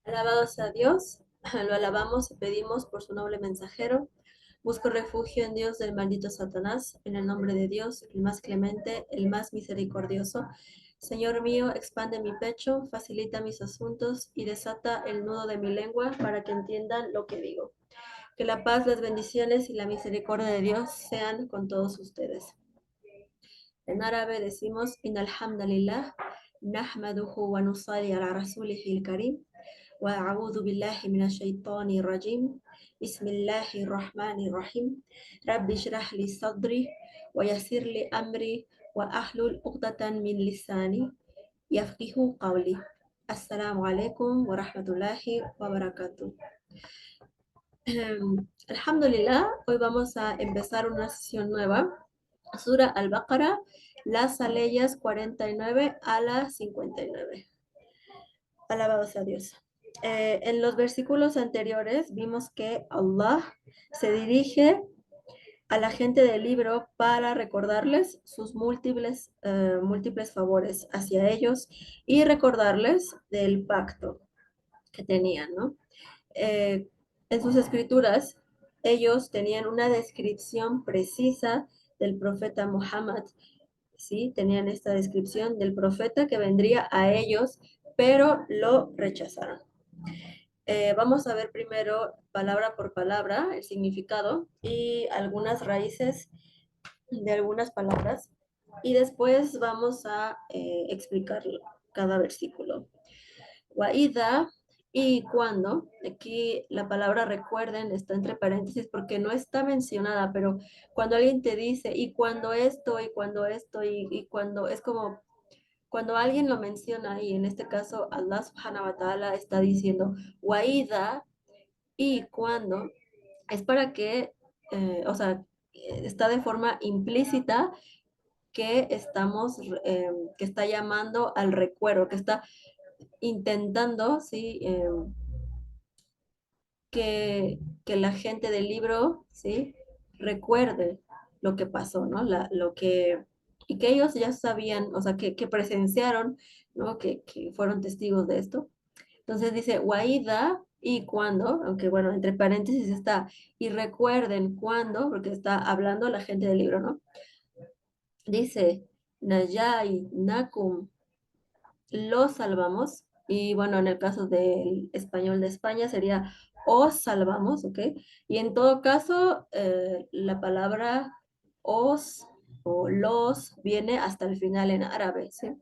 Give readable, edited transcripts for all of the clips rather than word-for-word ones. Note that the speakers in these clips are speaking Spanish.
Alabados a Dios, lo alabamos y pedimos por su noble mensajero. Busco refugio en Dios del maldito Satanás, en el nombre de Dios, el más clemente, el más misericordioso. Señor mío, expande mi pecho, facilita mis asuntos y desata el nudo de mi lengua para que entiendan lo que digo. Que la paz, las bendiciones y la misericordia de Dios sean con todos ustedes. En árabe decimos, Inalhamdulillah, Nahmaduhu wa nusali ala rasulihil karim. وأعوذ بالله من الشيطان الرجيم بسم الله الرحمن الرحيم رب اشرح لي صدري ويسر لي أمري وأحلل عقدة من لساني يفقه قولي السلام عليكم ورحمة الله وبركاته. Alhamdulillah, hoy vamos a empezar una sesión nueva, Sura Al-Baqarah, las aleyas 49 a la 59. Alabados a Dios. En los versículos anteriores vimos que Allah se dirige a la gente del libro para recordarles sus múltiples favores hacia ellos y recordarles del pacto que tenían, ¿no? Eh, en sus escrituras, ellos tenían una descripción precisa del profeta Muhammad, ¿sí? Tenían esta descripción del profeta que vendría a ellos, pero lo rechazaron. Vamos a ver primero palabra por palabra el significado y algunas raíces de algunas palabras y después vamos a explicar cada versículo. Waida y cuando, aquí la palabra recuerden está entre paréntesis porque no está mencionada, pero cuando alguien te dice y cuando esto y cuando es como cuando alguien lo menciona y en este caso Allah subhanahu wa ta'ala está diciendo Waida y cuando es para que, o sea, está de forma implícita que estamos, que está llamando al recuerdo, que está intentando, ¿sí? Que la gente del libro, ¿sí? Recuerde lo que pasó, ¿no? Y que ellos ya sabían, o sea, que presenciaron, ¿no? Que fueron testigos de esto. Entonces dice, Waida y cuando, aunque bueno, entre paréntesis está, y recuerden cuando, porque está hablando la gente del libro, ¿no? Dice, Nayai, Nakum, los salvamos, y bueno, en el caso del español de España sería os salvamos, ¿ok? Y en todo caso, la palabra os o los viene hasta el final en árabe, ¿sí?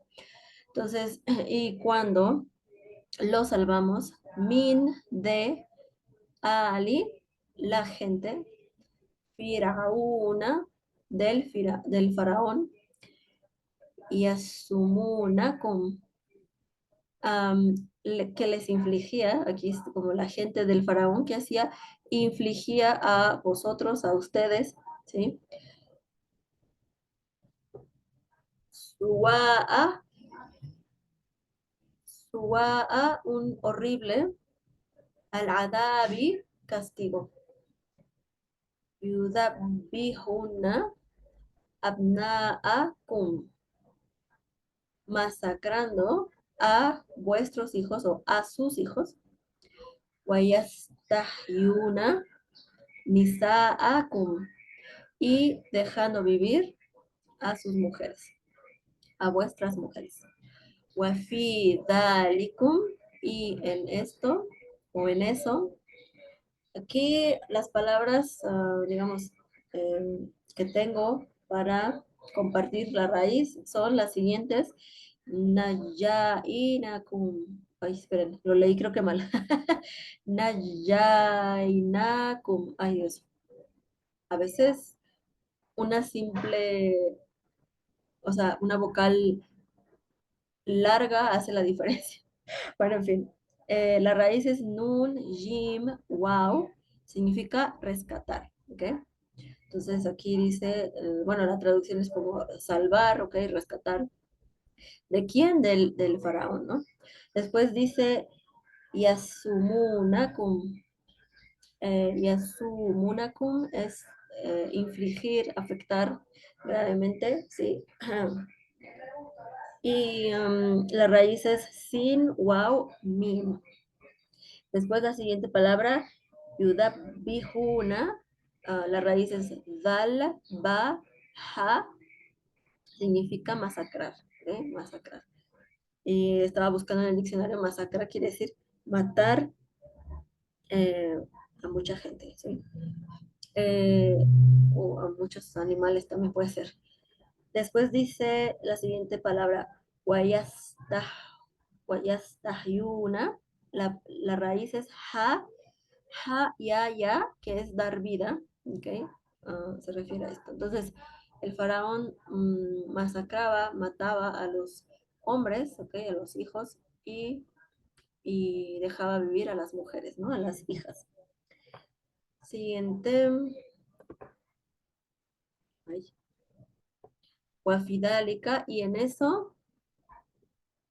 Entonces, y cuando los salvamos, min de Ali, la gente, Firaúna, del faraón, y Asumuna, que les infligía, aquí es como la gente del faraón que hacía, infligía a vosotros, a ustedes, ¿sí? Sua'a, sua'a, un horrible, al-adabi, castigo. Yudabbihuna abna'akum, masacrando a vuestros hijos o a sus hijos. Wayastahyuna nisa'akum, y dejando vivir a sus mujeres, a vuestras mujeres. Wafi dalikum, y en esto o en eso, aquí las palabras, digamos, que tengo para compartir la raíz son las siguientes. Nayainakum. Ay, esperen, lo leí creo que mal. Nayainakum. Ay, Dios. A veces una simple, o sea, una vocal larga hace la diferencia. Bueno, en fin. La raíz es nun, jim, wow. Significa rescatar, ¿ok? Entonces aquí dice, bueno, la traducción es como salvar, ¿ok? Rescatar. ¿De quién? Del faraón, ¿no? Después dice, yasumunakum. Yasumunakum es infligir, afectar gravemente, ¿sí? Y la raíz es sin, wow, min. Después la siguiente palabra, yudabihuna, la raíz es dal, ba, ha, significa masacrar, ¿eh? Masacrar. Y estaba buscando en el diccionario, masacrar quiere decir matar eh, a mucha gente, ¿sí? Eh, o a muchos animales también puede ser. Después dice la siguiente palabra, guayastah, guayastahyuna, la raíz es ya, que es dar vida, ¿ok? Se refiere a esto. Entonces, el faraón masacraba, mataba a los hombres, ¿ok? A los hijos y dejaba vivir a las mujeres, ¿no? A las hijas. Siguiente. Ay, Wafidálica, y en eso,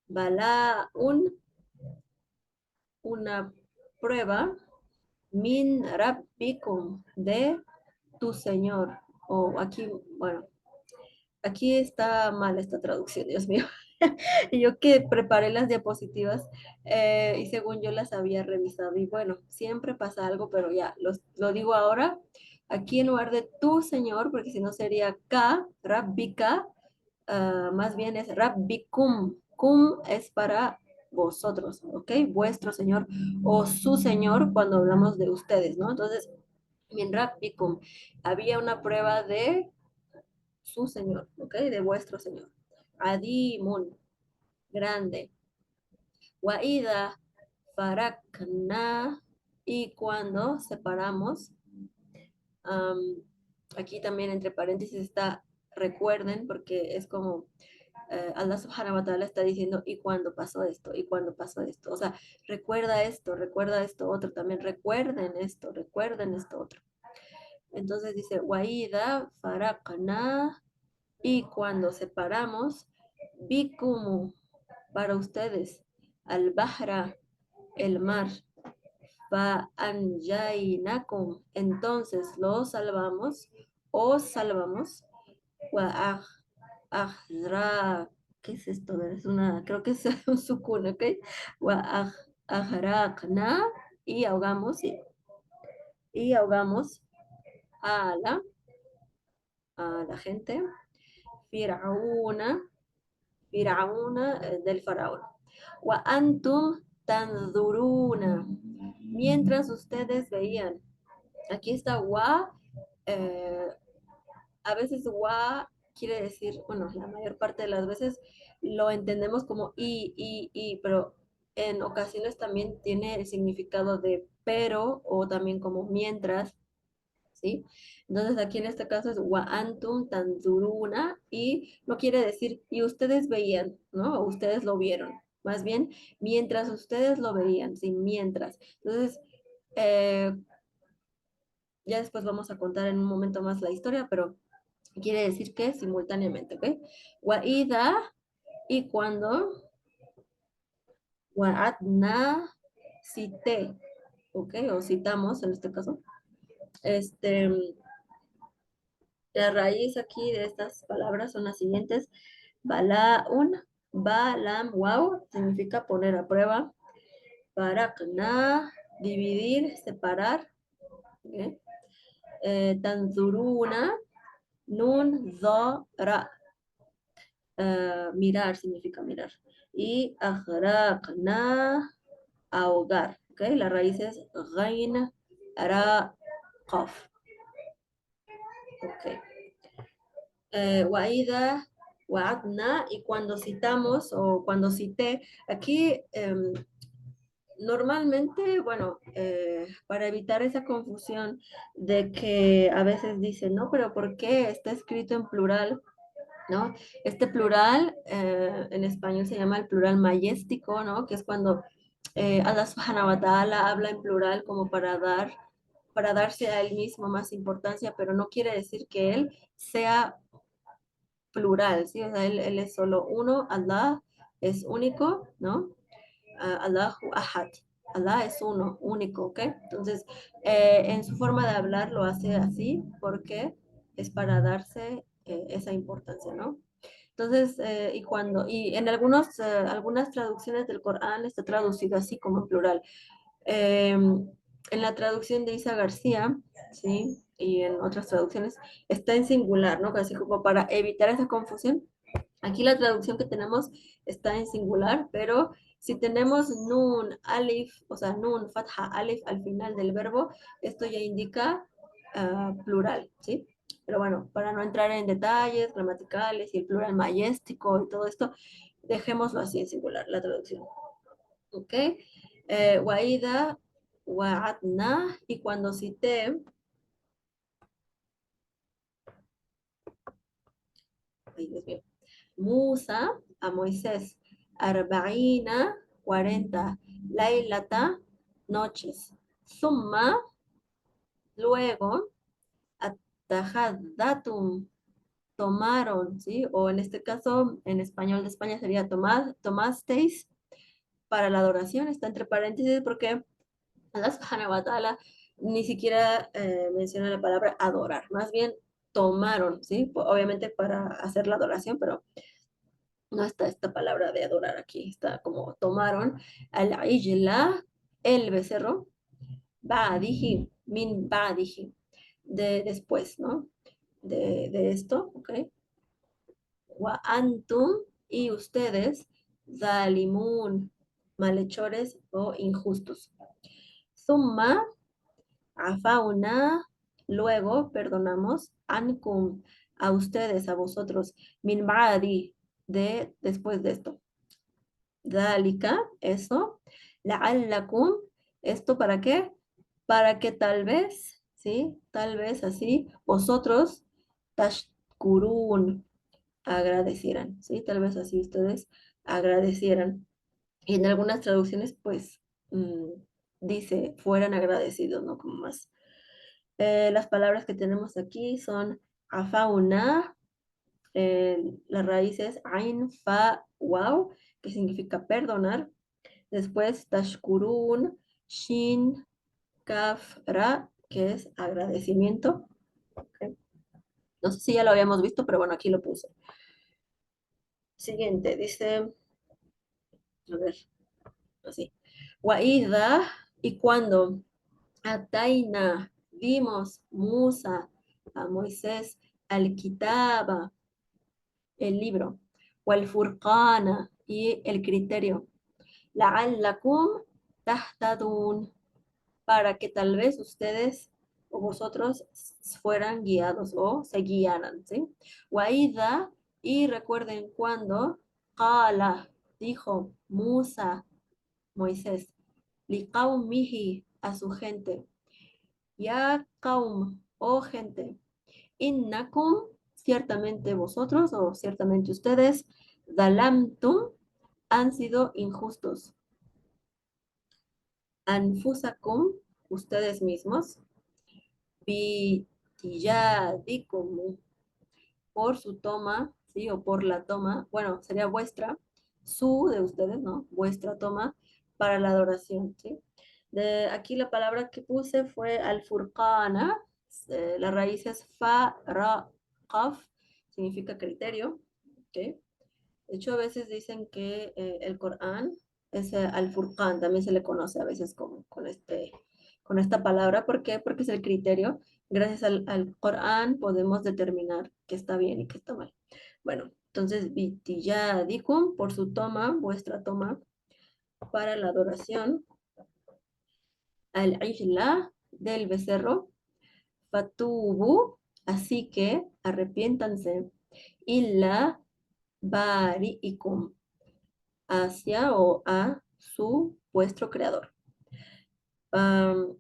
Bala una prueba, min rabbikum, de tu Señor. O aquí, bueno, aquí está mal esta traducción, Dios mío. Y yo que preparé las diapositivas y según yo las había revisado. Y bueno, siempre pasa algo, pero ya, lo digo ahora. Aquí en lugar de tu Señor, porque si no sería ka, rabbika, más bien es rabbikum. Kum es para vosotros, ¿ok? Vuestro Señor o su Señor cuando hablamos de ustedes, ¿no? Entonces, min rabbikum, había una prueba de su Señor, ¿ok? De vuestro Señor. Adimun, grande. Waida, farakna, y cuando separamos, um, aquí también entre paréntesis está recuerden, porque es como Allah subhanahu wa ta'ala está diciendo, y cuando pasó esto, y cuando pasó esto. O sea, recuerda esto otro también, recuerden esto otro. Entonces dice, Waida, farakna, y cuando separamos, bikumu, para ustedes, al bahra, el mar, fa anjaynakum, entonces los salvamos, os salvamos, wa ajra, ¿qué es esto? Es una, creo que es un sukun, ¿ok? Wa ajraqna, y ahogamos, y ahogamos a la gente, Firauna, del faraón. Wa antum tanzuruna, mientras ustedes veían. Aquí está wa, eh, a veces wa quiere decir, bueno, la mayor parte de las veces lo entendemos como pero en ocasiones también tiene el significado de pero o también como mientras, ¿sí? Entonces aquí en este caso es wa antum tanzuruna y no quiere decir y ustedes veían, ¿no? O ustedes lo vieron. Más bien, mientras ustedes lo veían, sí, mientras. Entonces, eh, ya después vamos a contar en un momento más la historia, pero quiere decir que simultáneamente, ¿ok? Waida, y cuando, wa'adna, cité, ¿ok? O citamos en este caso. Este, la raíz aquí de estas palabras son las siguientes. Bala'un, balam, wow, significa poner a prueba. Barakna, dividir, separar. ¿Ok? Tanzuruna, nun, do, ra, mirar significa mirar. Y aghraqna, ahogar. ¿Ok? La raíz es ghain, ra, qaf. Ok. Waida, wa'adna, y cuando citamos o cuando cité, aquí normalmente, bueno, para evitar esa confusión de que a veces dicen, no, pero ¿por qué está escrito en plural? ¿No? Este plural en español se llama el plural majestic,o ¿no? Que es cuando Allah subhanahu wa ta'ala habla en plural como para darse a él mismo más importancia, pero no quiere decir que él sea plural, ¿sí? O sea, él es solo uno, Allah es único, ¿no? Allahu Ahad. Allah es uno, único, ¿ok? Entonces, en su forma de hablar lo hace así porque es para darse esa importancia, ¿no? Entonces, y en algunas traducciones del Corán está traducido así como en plural. En la traducción de Isa García, ¿sí? Y en otras traducciones está en singular, ¿no? Así como para evitar esa confusión. Aquí la traducción que tenemos está en singular, pero si tenemos nun, alif, o sea, nun, fatha, alif al final del verbo, esto ya indica plural, ¿sí? Pero bueno, para no entrar en detalles gramaticales y el plural mayéstico y todo esto, dejémoslo así en singular, la traducción. ¿Ok? Waida, wa'adna, y cuando cité, ay Dios mío, Musa a Moisés, Arba'ina, 40, Lailata, noches, Summa, luego, Atajadatum, tomaron, ¿sí? O en este caso, en español de España sería tomasteis para la adoración, está entre paréntesis porque Allah subhanahu wa ta'ala ni siquiera menciona la palabra adorar, más bien tomaron, ¿sí? Obviamente para hacer la adoración, pero no está esta palabra de adorar aquí, está como tomaron al-ijla, el becerro, ba'dihi, min ba'dihi, de después, ¿no? De esto, ¿ok? Wa antum, y ustedes, zalimun, malhechores o injustos. Summa, afauna, luego perdonamos, ankum, a ustedes, a vosotros, min ba'di, de después de esto. Dálika, eso. La'allakum, ¿esto para qué? Para que tal vez, ¿sí? Tal vez así, vosotros, tashkurun, agradecieran, ¿sí? Tal vez así ustedes agradecieran. Y en algunas traducciones, pues, dice, fueran agradecidos, ¿no? Como más. Las palabras que tenemos aquí son afauna, la raíz es ain, fa, wow, que significa perdonar. Después, tashkurun, shin, kaf, ra, que es agradecimiento. Ok. No sé si ya lo habíamos visto, pero bueno, aquí lo puse. Siguiente, dice, a ver, así. Waida, y cuando Ataina, vimos Musa, a Moisés, al Kitaba, el libro, wal Furqana, y el criterio. La'allakum tahtadun, para que tal vez ustedes o vosotros fueran guiados o se guiaran, ¿sí? Waida, y recuerden cuando qala, dijo Musa, Moisés, liqaumihi, a su gente, ya qaum, oh gente, innakum, ciertamente vosotros o ciertamente ustedes, dalamtum, han sido injustos. Anfusakum, ustedes mismos, bitiyadikum, por su toma, ¿sí? O por la toma, bueno, sería vuestra, su de ustedes, ¿no? Vuestra toma para la adoración, ¿sí? De aquí la palabra que puse fue al-furqana, la raíz es fa, ra, qaf, significa criterio, ¿ok? De hecho, a veces dicen que el Corán es al-Furqán, también se le conoce a veces con esta palabra. ¿Por qué? Porque es el criterio. Gracias al Corán podemos determinar qué está bien y qué está mal. Bueno, entonces, bitiyadikum, por su toma, vuestra toma para la adoración, al-Ijla, del becerro, fatubu, así que arrepiéntanse, illa bari'ikum, hacia o a su vuestro creador. Am,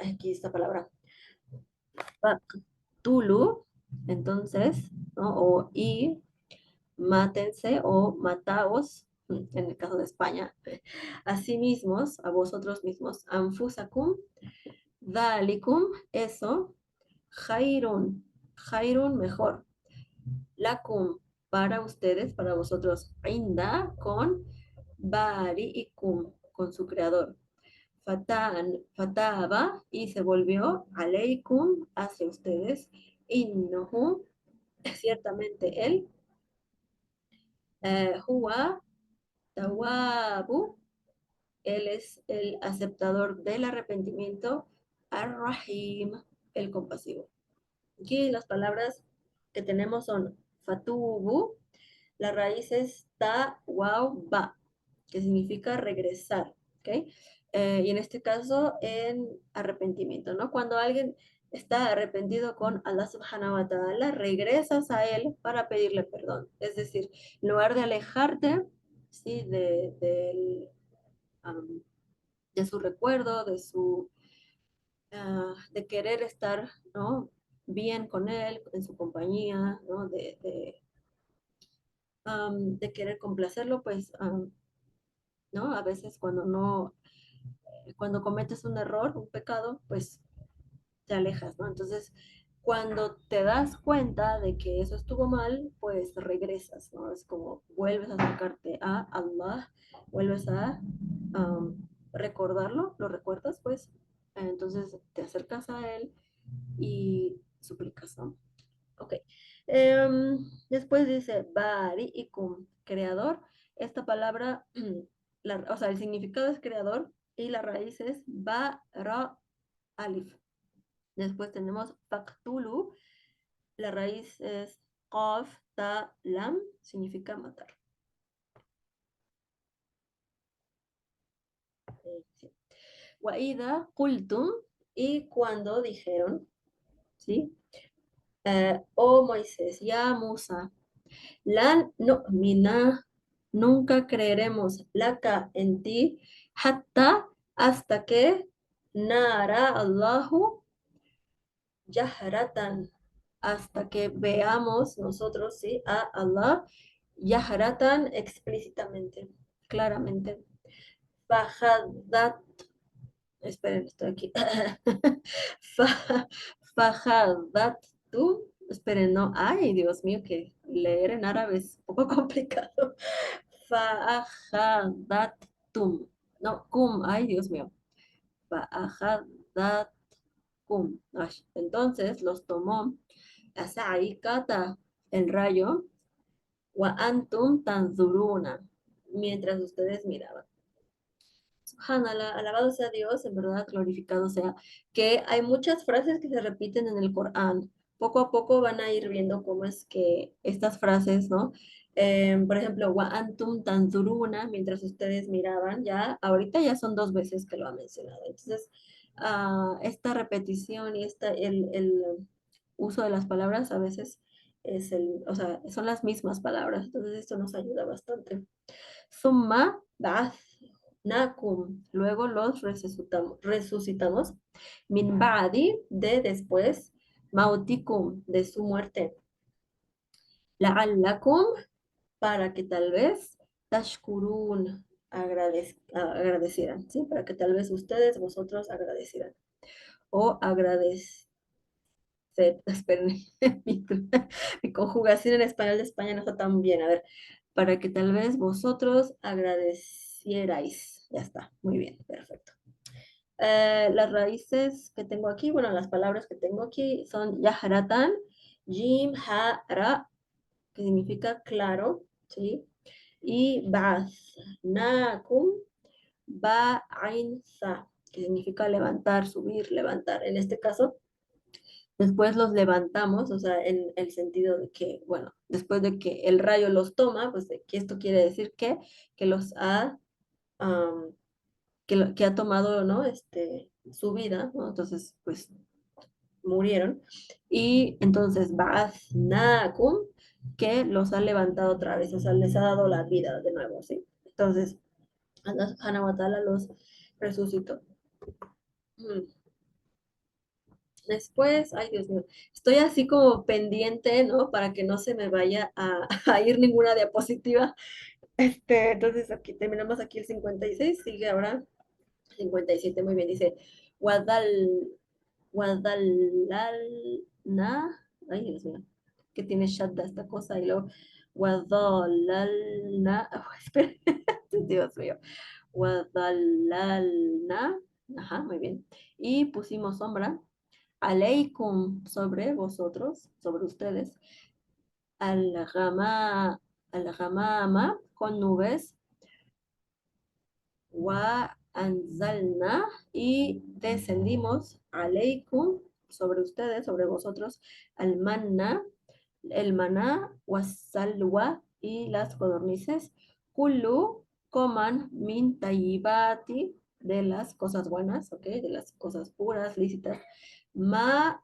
aquí esta palabra. Tulu, entonces, ¿no? O y mátense o mataos, en el caso de España, a sí mismos, a vosotros mismos, anfusakum, dalikum, eso, jairun, jairun, mejor, lakum, para ustedes, para vosotros, inda, con bari'ikum, con su creador. Fataba, y se volvió aleikum, hacia ustedes, innohu, ciertamente él, huwa tawabu, Él es el aceptador del arrepentimiento, Ar-Rahim, el compasivo. Aquí las palabras que tenemos son fatubu, la raíz es ta, wow, ba, que significa regresar, ¿ok? Y en este caso, en arrepentimiento, ¿no? Cuando alguien está arrepentido con Allah subhanahu wa ta'ala, regresas a él para pedirle perdón. Es decir, en lugar de alejarte, ¿sí? Um, de su recuerdo, de querer estar, ¿no? Bien con él, en su compañía, ¿no? De querer complacerlo, pues, ¿no? A veces cuando no, cuando cometes un error, un pecado, pues te alejas, ¿no? Entonces, cuando te das cuenta de que eso estuvo mal, pues regresas, ¿no? Es como vuelves a acercarte a Allah, vuelves a recordarlo, lo recuerdas, pues, entonces te acercas a él y suplicas, ¿no? Ok. Después dice Bari y Kum, creador. Esta palabra, o sea, el significado es creador y la raíz es Ba, Ra, Alif. Después tenemos Faktulu, la raíz es Qaf, Ta, Lam, significa matar. Sí. Waida, Kultum, y cuando dijeron, ¿sí? Oh Moisés, ya Musa, la nu'mina, nunca creeremos laka en ti, hatta, hasta que nara Allahu yahratan, hasta que veamos nosotros, sí, a Allah yahratan explícitamente, claramente. Fajadat, esperen, estoy aquí. Fa- Fajadat tú, esperen, no, ay, Dios mío, que leer en árabe es un poco complicado. Fajadattum, no, kum, ay, Dios mío. Fajadatkum. Entonces los tomó Asaikata, el rayo, wa antum tanzuruna, mientras ustedes miraban. Subhanallah, alabado sea Dios, en verdad glorificado sea, que hay muchas frases que se repiten en el Corán. Poco a poco van a ir viendo cómo es que estas frases, ¿no? Por ejemplo, wa antum tanzuruna, mientras ustedes miraban, ya, ahorita ya son dos veces que lo ha mencionado. Entonces, esta repetición y el uso de las palabras a veces o sea, son las mismas palabras. Entonces, esto nos ayuda bastante. Summa ba'athnakum. Luego los resucitamos. Min ba'di, de después. Mautikum, de su muerte. La'allakum, para que tal vez. Tashkurun, agradecieran. ¿Sí? Para que tal vez ustedes, vosotros agradecieran. O esperen, mi, mi conjugación en español de España no está tan bien. A ver, para que tal vez vosotros agradecierais. Ya está, muy bien, perfecto. Las raíces que tengo aquí, bueno, las palabras que tengo aquí son yaharatan, jim, ha, ra, que significa claro, ¿sí? Y nakum, ba, ain, sa, que significa levantar, subir, levantar. En este caso, después los levantamos, o sea, en el sentido de que, bueno, después de que el rayo los toma, pues de que esto quiere decir que los ha, am, que ha tomado, ¿no? Su vida, ¿no? Entonces, pues murieron. Y entonces, Ba'athnakum, que los ha levantado otra vez, o sea, les ha dado la vida de nuevo, ¿sí? Entonces, Allah subhanahu wa ta'ala los resucitó. Mm. Después, ay Dios mío, estoy así como pendiente, ¿no? Para que no se me vaya a ir ninguna diapositiva. Entonces aquí terminamos aquí el 56, sigue ahora 57, muy bien, dice, Guadal, Guadalalna, ay Dios mío, que tiene shadda esta cosa, y luego Guadalalna, espera, Dios mío, Guadalalna, ajá, muy bien, y pusimos sombra, aleikum, sobre vosotros, sobre ustedes, al-ghamama, con nubes, wa anzalna, y descendimos, aleikum, sobre ustedes, sobre vosotros, al manna, el maná, wasalwa, y las codornices, kulu, coman, min tayyibati, de las cosas buenas, ¿ok? De las cosas puras, lícitas, ma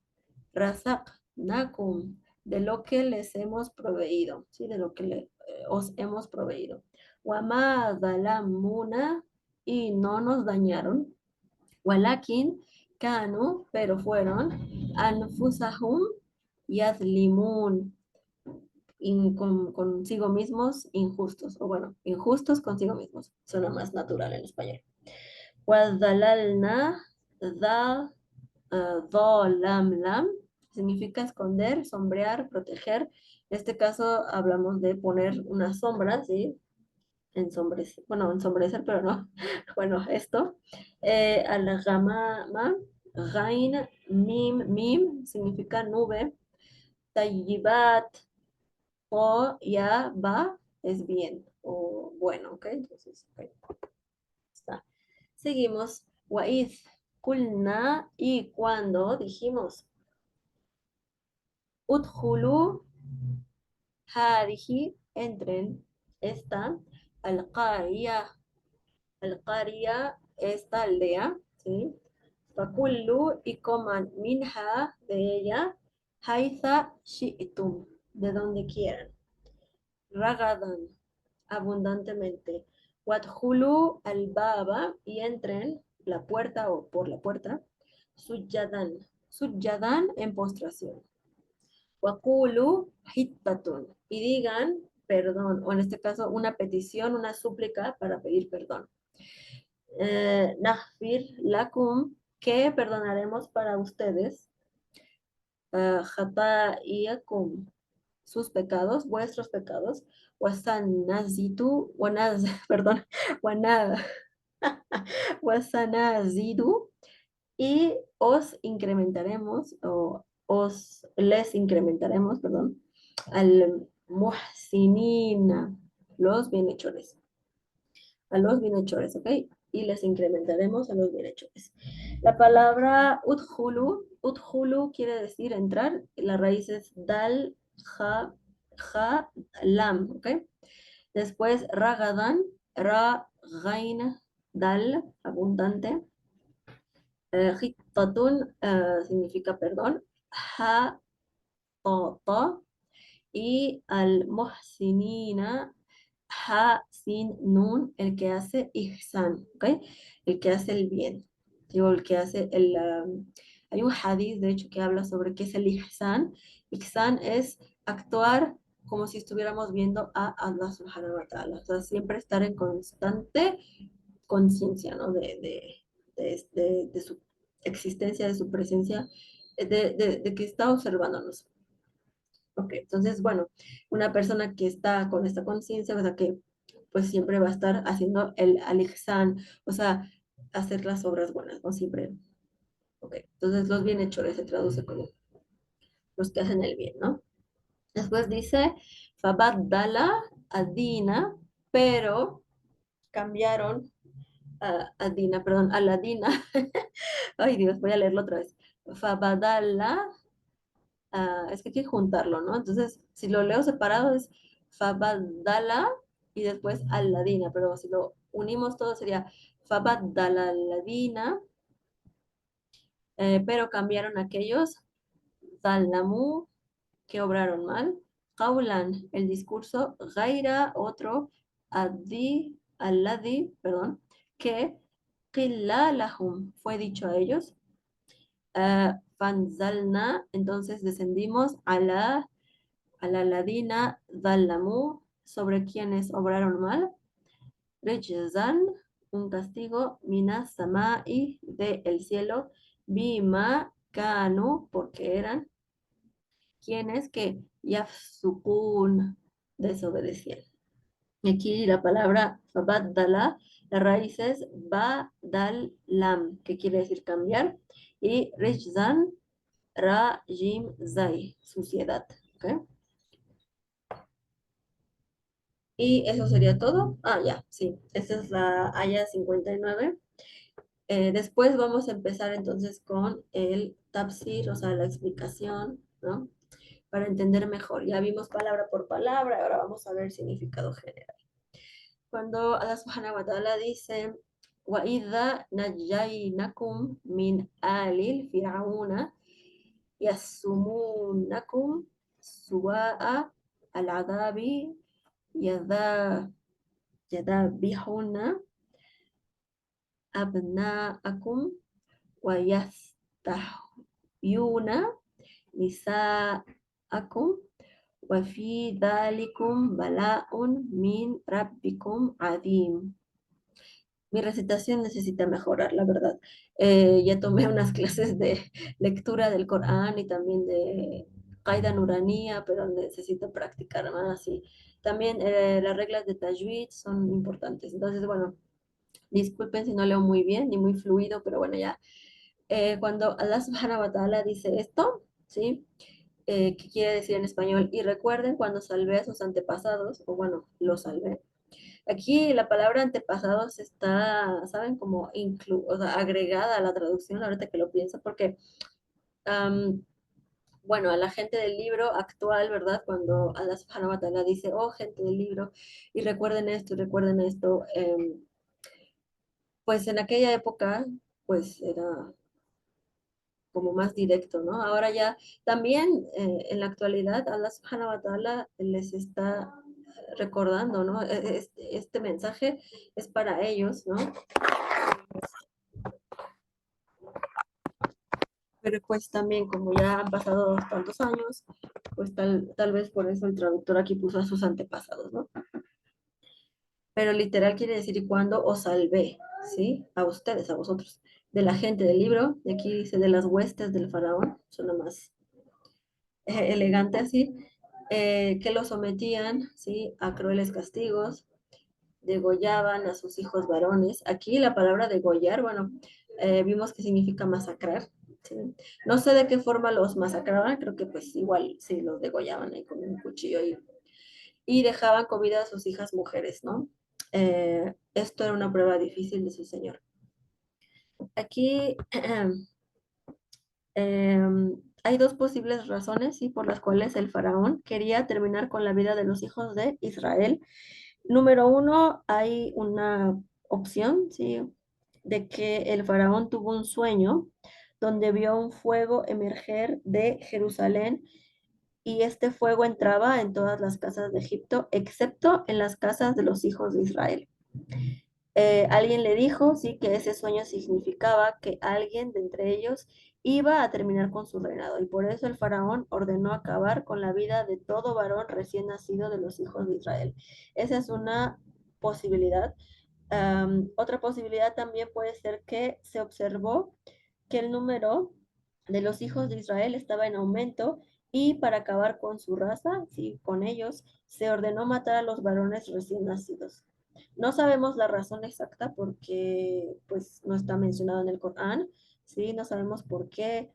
razaqnakum, de lo que les hemos proveído, ¿sí? De lo que os hemos proveído. Wama zalamuna, y no nos dañaron. Walakin kanu, pero fueron, anfusahum yazlimun, consigo mismos injustos, o bueno, injustos consigo mismos. Suena más natural en español. Wadalalna da lam significa esconder, sombrear, proteger. En este caso hablamos de poner una sombra, ¿sí? Ensombrecer, bueno, ensombrecer, pero no. Bueno, esto. Al-Ghamama, Ghain, Mim, significa nube. Tayyibat, o ya va, es bien, o bueno, ¿ok? Entonces, ok, está. Seguimos. Wa'id, kulna, y cuando dijimos, udhulu, hadihi, entren, esta, al-Qaria, esta aldea, ¿sí? Fakullu, y coman minha, de ella, haitha shi'tum, de donde quieran. Ragadan, abundantemente. Wadhulu al-baba, y entren la puerta o por la puerta. Sujyadan en postración. Wakulu hittatun, y digan perdón, o en este caso una petición, una súplica para pedir perdón. Nahfir lakum, que perdonaremos para ustedes. Jataiyakum, sus pecados, vuestros pecados. Wasanazitu, perdón, wana- wasanazidu, y os incrementaremos, o les incrementaremos, perdón, al muhsinina, los bienhechores, a los bienhechores, ¿ok? Y les incrementaremos a los bienhechores. La palabra udhulu quiere decir entrar, la raíz es dal, ja, lam, ¿ok? Después ragadan, ra, gain, dal, abundante. Hittatun significa perdón. Ha, ta, y al muhsinina, ha, sin, nun, el que hace ihsan, ¿ok? El que hace el bien. Digo, el que hace hay un hadith, de hecho, que habla sobre qué es el ihsan. Ihsan es actuar como si estuviéramos viendo a Allah subhanahu wa ta'ala. O sea, siempre estar en constante conciencia, ¿no? De su existencia, de su presencia, de que está observándonos. Ok, entonces, bueno, una persona que está con esta conciencia, o sea, que pues siempre va a estar haciendo el al-ihsan, o sea, hacer las obras buenas, ¿no? Siempre. Ok, entonces los bienhechores se traduce como los que hacen el bien, ¿no? Después dice, Fabaddala adina, pero cambiaron a Dina, perdón, a la Dina. Ay Dios, voy a leerlo otra vez. Fabadala, es que hay que juntarlo, ¿no? Entonces, si lo leo separado es Fabadala y después Aladina, pero si lo unimos todo sería Fabadala Aladina, pero cambiaron aquellos, Zalamu, que obraron mal, Qawlan, el discurso, Gaira, otro, perdón, que Qilla lahum, fue dicho a ellos, Fanzalna, entonces descendimos a la ladina Dallamu, sobre quienes obraron mal, Rijzan, un castigo, Minas Samai, de el cielo, Bima Kanu, porque eran quienes que Yafsukun, desobedecían. Aquí la palabra Fabaddala, la raíz es Ba-Dal-Lam, que quiere decir cambiar, y Rijzan, Ra, Jim, Zai, suciedad. ¿Ok? Y eso sería todo. Ah, ya, sí. Esta es la Haya 59. Después vamos a empezar entonces con el tafsir, o sea, la explicación, ¿no? Para entender mejor. Ya vimos palabra por palabra, ahora vamos a ver significado general. Cuando Allah subhanahu wa ta'ala dice, وَإِذَا نَجَّيْنَكُمْ مِنْ آلِ فِرْعَوْنَ يَسُومُونَكُمْ سُوَاءَ الْعَذَابِ يَذَا- يَذَبِحُونَ أَبْنَاءَكُمْ وَيَسْتَحْيُونَ نِسَاءَكُمْ وَفِي ذَلِكُمْ بَلَاءٌ مِّن رَبِّكُمْ عَظِيمٌ. Mi recitación necesita mejorar, la verdad. Ya tomé unas clases de lectura del Corán y también de Qaida Nuranía, pero necesito practicar más. Y también las reglas de Tajwid son importantes. Entonces, bueno, disculpen si no leo muy bien ni muy fluido, pero bueno, ya. Cuando Allah subhanahu wa ta'ala dice esto, ¿sí? ¿Qué quiere decir en español? Y recuerden cuando salvé a sus antepasados, o bueno, los salvé. Aquí la palabra antepasados está, ¿saben? Como o sea, agregada a la traducción, ahorita que lo pienso, porque, am, bueno, a la gente del libro actual, ¿verdad? Cuando Allah subhanahu wa ta'ala dice, oh, gente del libro, y recuerden esto, pues en aquella época, pues era como más directo, ¿no? Ahora ya también en la actualidad Allah subhanahu wa ta'ala les está recordando, ¿no? Este mensaje es para ellos, ¿no? Pero pues también como ya han pasado tantos años, pues tal vez por eso el traductor aquí puso a sus antepasados, ¿no? Pero literal quiere decir y cuando os salvé, ¿sí? A ustedes, a vosotros, de la gente del libro, y aquí dice de las huestes del faraón, suena más elegante así, que lo sometían, ¿sí? A crueles castigos, degollaban a sus hijos varones. Aquí la palabra degollar, bueno, vimos que significa masacrar. ¿Sí? No sé de qué forma los masacraban, creo que pues igual sí los degollaban ahí con un cuchillo y dejaban con vida a sus hijas mujeres, ¿no? Esto era una prueba difícil de su señor. Aquí hay dos posibles razones, ¿sí? Por las cuales el faraón quería terminar con la vida de los hijos de Israel. Número uno, hay una opción, ¿sí? De que el faraón tuvo un sueño donde vio un fuego emerger de Jerusalén y este fuego entraba en todas las casas de Egipto, excepto en las casas de los hijos de Israel. Alguien le dijo, sí, que ese sueño significaba que alguien de entre ellos iba a terminar con su reinado y por eso el faraón ordenó acabar con la vida de todo varón recién nacido de los hijos de Israel. Esa es una posibilidad. Otra posibilidad también puede ser que se observó que el número de los hijos de Israel estaba en aumento y para acabar con su raza, sí, con ellos, se ordenó matar a los varones recién nacidos. No sabemos la razón exacta porque pues no está mencionado en el Corán, ¿sí? No sabemos por qué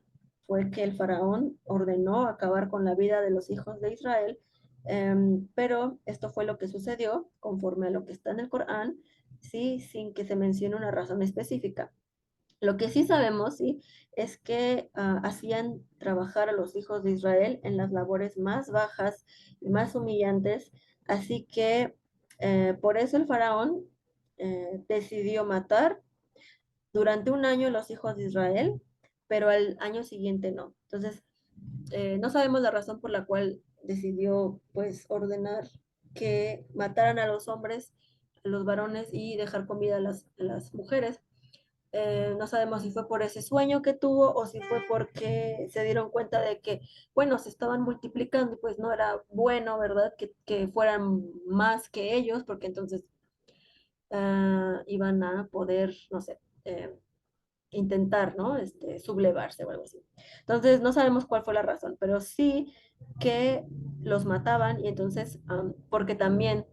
fue que el faraón ordenó acabar con la vida de los hijos de Israel, pero esto fue lo que sucedió conforme a lo que está en el Corán, ¿sí? Sin que se mencione una razón específica. Lo que sí sabemos, ¿sí? Es que hacían trabajar a los hijos de Israel en las labores más bajas y más humillantes, así que por eso el faraón decidió matar durante un año los hijos de Israel, pero al año siguiente no. Entonces, no sabemos la razón por la cual decidió pues ordenar que mataran a los hombres, a los varones y dejar comida a las mujeres. No sabemos si fue por ese sueño que tuvo o si fue porque se dieron cuenta de que, bueno, se estaban multiplicando y pues no era bueno, ¿verdad? Que fueran más que ellos, porque entonces iban a poder, no sé, intentar, ¿no? Sublevarse o algo así. Entonces, no sabemos cuál fue la razón, pero sí que los mataban y entonces, porque también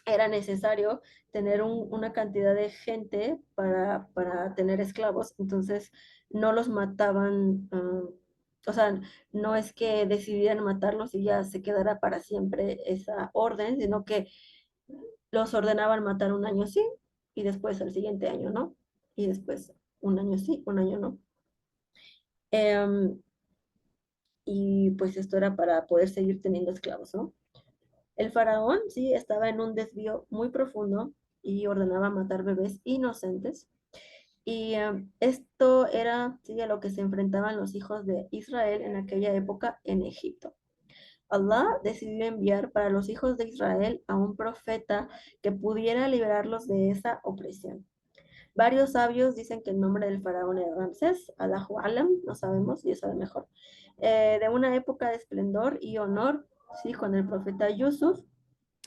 era necesario tener una cantidad de gente para tener esclavos, entonces no los mataban, o sea, no es que decidieran matarlos y ya se quedara para siempre esa orden, sino que los ordenaban matar un año sí y después al siguiente año, ¿no? Y después un año sí, un año no. Em, y pues esto era para poder seguir teniendo esclavos, ¿no? El faraón, sí, estaba en un desvío muy profundo y ordenaba matar bebés inocentes. Y esto era, sí, a lo que se enfrentaban los hijos de Israel en aquella época en Egipto. Allah decidió enviar para los hijos de Israel a un profeta que pudiera liberarlos de esa opresión. Varios sabios dicen que el nombre del faraón era Ramsés, Allahu Alam, no sabemos, Dios sabe mejor, de una época de esplendor y honor, sí, con el profeta Yusuf,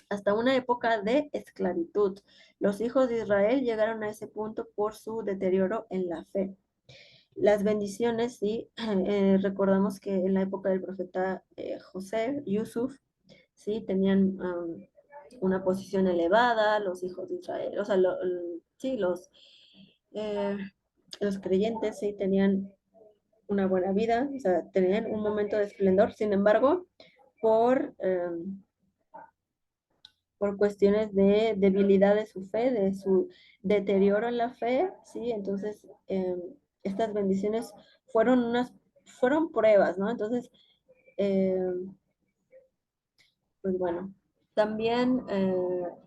hasta una época de esclavitud. Los hijos de Israel llegaron a ese punto por su deterioro en la fe. Las bendiciones, sí, recordamos que en la época del profeta José, Yusuf, sí, tenían una posición elevada, los hijos de Israel, o sea, sí, eh, los creyentes, sí, tenían una buena vida, o sea, tenían un momento de esplendor, sin embargo, por, eh, por cuestiones de debilidad de su fe, de su deterioro en la fe, ¿sí? Entonces, estas bendiciones fueron pruebas, ¿no? Entonces, eh, pues bueno, también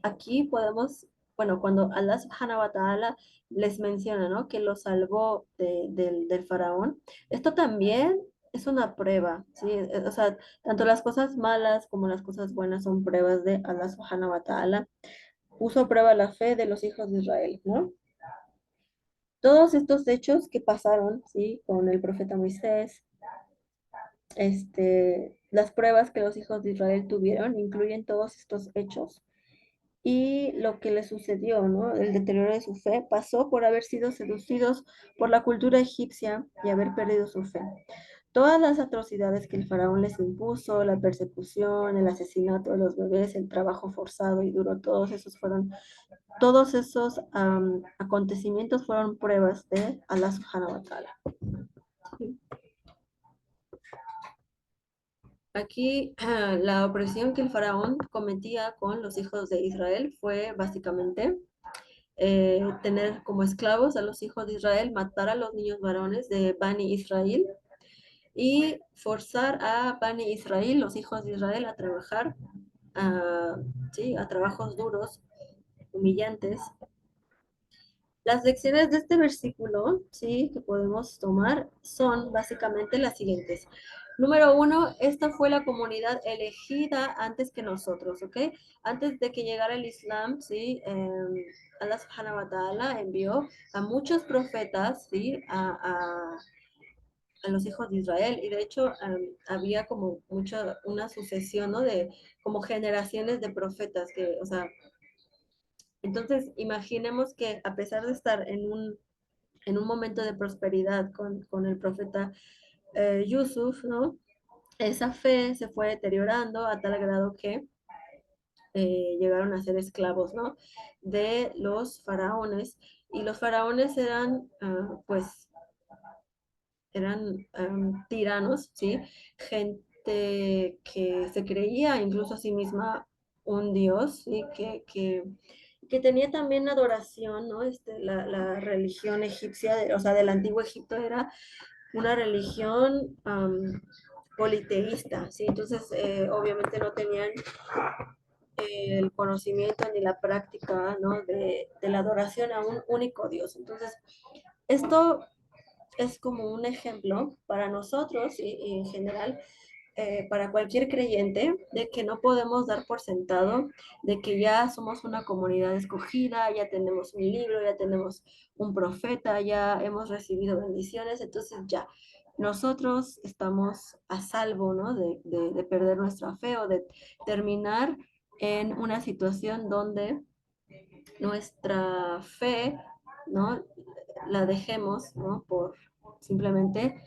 aquí podemos, bueno, cuando Allah subhanahu wa ta'ala les menciona, ¿no? Que lo salvó del faraón, esto también es una prueba, ¿sí? O sea, tanto las cosas malas como las cosas buenas son pruebas de Allah subhanahu wa ta'ala. Puso a prueba la fe de los hijos de Israel, ¿no? Todos estos hechos que pasaron, ¿sí? Con el profeta Moisés, las pruebas que los hijos de Israel tuvieron incluyen todos estos hechos y lo que les sucedió, ¿no? El deterioro de su fe pasó por haber sido seducidos por la cultura egipcia y haber perdido su fe. Todas las atrocidades que el faraón les impuso, la persecución, el asesinato de los bebés, el trabajo forzado y duro, todos esos acontecimientos fueron pruebas de Allah subhanahu wa ta'ala. Aquí la opresión que el faraón cometía con los hijos de Israel fue básicamente tener como esclavos a los hijos de Israel, matar a los niños varones de Bani Israel y forzar a Bani Israel, los hijos de Israel, a trabajar, sí, a trabajos duros, humillantes. Las lecciones de este versículo, sí, que podemos tomar son básicamente las siguientes. Número uno, esta fue la comunidad elegida antes que nosotros, ¿ok? Antes de que llegara el Islam, ¿sí? Allah subhanahu wa ta'ala envió a muchos profetas, ¿sí? A los hijos de Israel. Y de hecho, había como una sucesión, ¿no? De como generaciones de profetas que, o sea, entonces imaginemos que a pesar de estar en un momento de prosperidad con el profeta Yusuf, ¿no? Esa fe se fue deteriorando a tal grado que llegaron a ser esclavos, ¿no? De los faraones. Y los faraones eran, pues, eran tiranos, ¿sí? Gente que se creía incluso a sí misma un dios, ¿sí? Que tenía también adoración, ¿no? La religión egipcia, o sea, del antiguo Egipto era una religión politeísta, ¿sí? Entonces, obviamente no tenían el conocimiento ni la práctica, ¿no? De la adoración a un único Dios. Entonces, esto es como un ejemplo para nosotros y en general para cualquier creyente de que no podemos dar por sentado de que ya somos una comunidad escogida, ya tenemos un libro, ya tenemos un profeta, ya hemos recibido bendiciones, entonces ya nosotros estamos a salvo, ¿no? De perder nuestra fe o de terminar en una situación donde nuestra fe, ¿no? La dejemos, ¿no? Por simplemente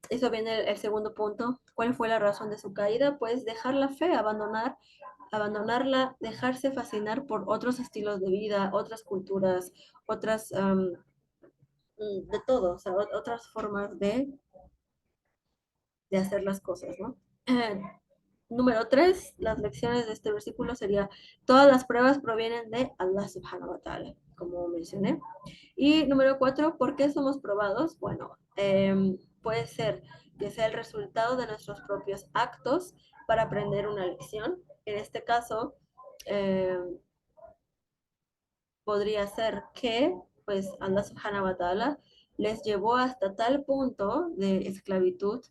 eso viene el segundo punto. ¿Cuál fue la razón de su caída? Pues dejar la fe, abandonarla, dejarse fascinar por otros estilos de vida, otras culturas, otras, de todo, o sea, otras formas de hacer las cosas, ¿no? Número tres, las lecciones de este versículo sería, todas las pruebas provienen de Allah subhanahu wa ta'ala. como mencioné. Y número 4, ¿por qué somos probados? Bueno, puede ser que sea el resultado de nuestros propios actos para aprender una lección. En este caso, eh, podría ser que, pues, Allah subhanahu wa ta'ala les llevó hasta tal punto de esclavitud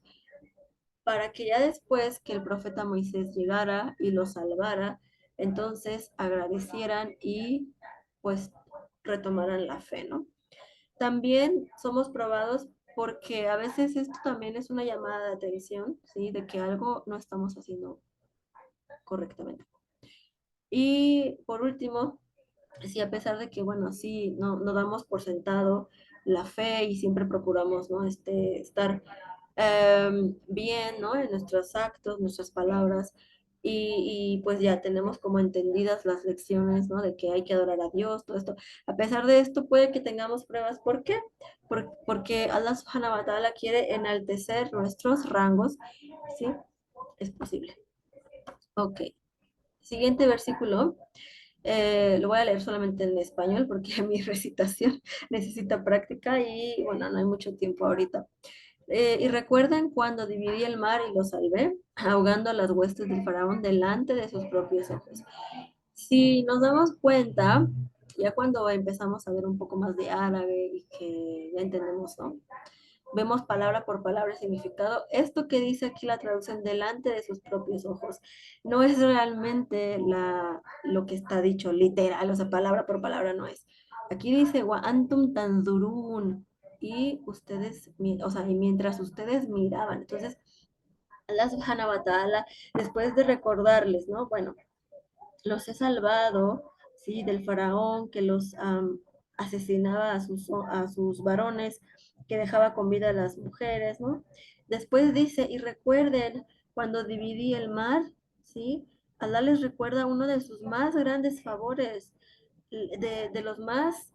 para que ya después que el profeta Moisés llegara y los salvara, entonces agradecieran y pues retomaran la fe, ¿no? También somos probados porque a veces esto también es una llamada de atención, ¿sí? De que algo no estamos haciendo correctamente. Y por último, sí, a pesar de que, bueno, sí, no damos por sentado la fe y siempre procuramos, ¿no? Estar bien, ¿no? En nuestros actos, nuestras palabras. Y pues ya tenemos como entendidas las lecciones, ¿no? De que hay que adorar a Dios, todo esto. A pesar de esto, puede que tengamos pruebas. ¿Por qué? Porque Allah subhanahu wa ta'ala quiere enaltecer nuestros rangos, ¿sí? Es posible. Ok. Siguiente versículo. Lo voy a leer solamente en español porque mi recitación necesita práctica y bueno, no hay mucho tiempo ahorita. Y recuerden cuando dividí el mar y lo salvé, ahogando a las huestes del faraón delante de sus propios ojos. Si nos damos cuenta, ya cuando empezamos a ver un poco más de árabe y que ya entendemos, ¿no? Vemos palabra por palabra el significado. Esto que dice aquí la traducción delante de sus propios ojos no es realmente lo que está dicho literal, o sea, palabra por palabra no es. Aquí dice, wa antum tanzurun, y ustedes, o sea, y mientras ustedes miraban. Entonces, Allah subhanahu wa ta'ala, después de recordarles, ¿no? Bueno, los he salvado, ¿sí? Del faraón que los asesinaba a sus varones, que dejaba con vida a las mujeres, ¿no? Después dice, y recuerden cuando dividí el mar, ¿sí? Allah les recuerda uno de sus más grandes favores, de los más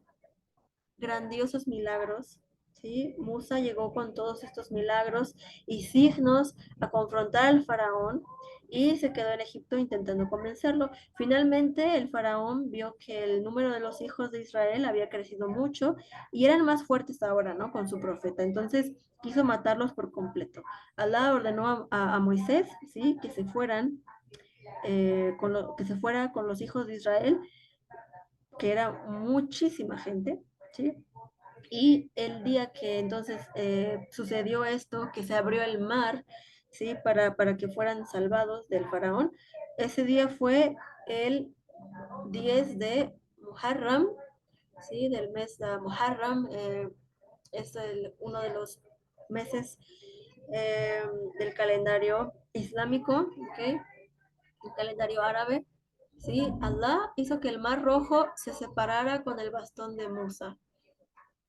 grandiosos milagros, ¿sí? Musa llegó con todos estos milagros y signos a confrontar al faraón y se quedó en Egipto intentando convencerlo. Finalmente, el faraón vio que el número de los hijos de Israel había crecido mucho y eran más fuertes ahora, ¿no? Con su profeta. Entonces, quiso matarlos por completo. Alá ordenó a Moisés, ¿sí? Que se fueran, que se fuera con los hijos de Israel, que era muchísima gente, ¿sí? Y el día que entonces sucedió esto, que se abrió el mar, ¿sí? Para que fueran salvados del faraón, ese día fue el 10 de Muharram, ¿sí? Del mes de Muharram, es uno de los meses eh, del calendario islámico, ¿ok? El calendario árabe, ¿sí? Allah hizo que el mar rojo se separara con el bastón de Musa.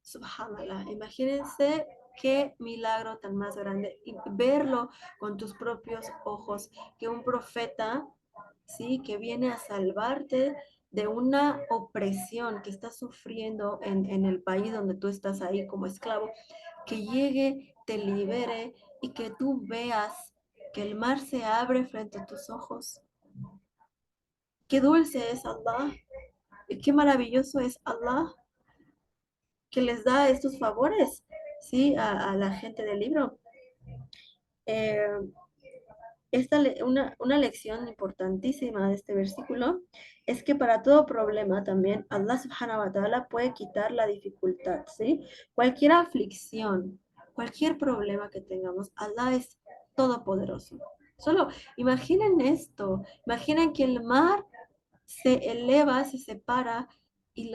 Subhanallah, imagínense qué milagro tan más grande y verlo con tus propios ojos, que un profeta, sí, que viene a salvarte de una opresión que estás sufriendo en el país donde tú estás ahí como esclavo, que llegue, te libere y que tú veas que el mar se abre frente a tus ojos. Qué dulce es Allah, y qué maravilloso es Allah que les da estos favores, ¿sí? A la gente del libro. Eh, una lección importantísima de este versículo es que para todo problema también Allah subhanahu wa ta'ala puede quitar la dificultad, ¿sí? Cualquier aflicción, cualquier problema que tengamos, Allah es todopoderoso. Solo imaginen esto, imaginen que el mar se eleva, se separa y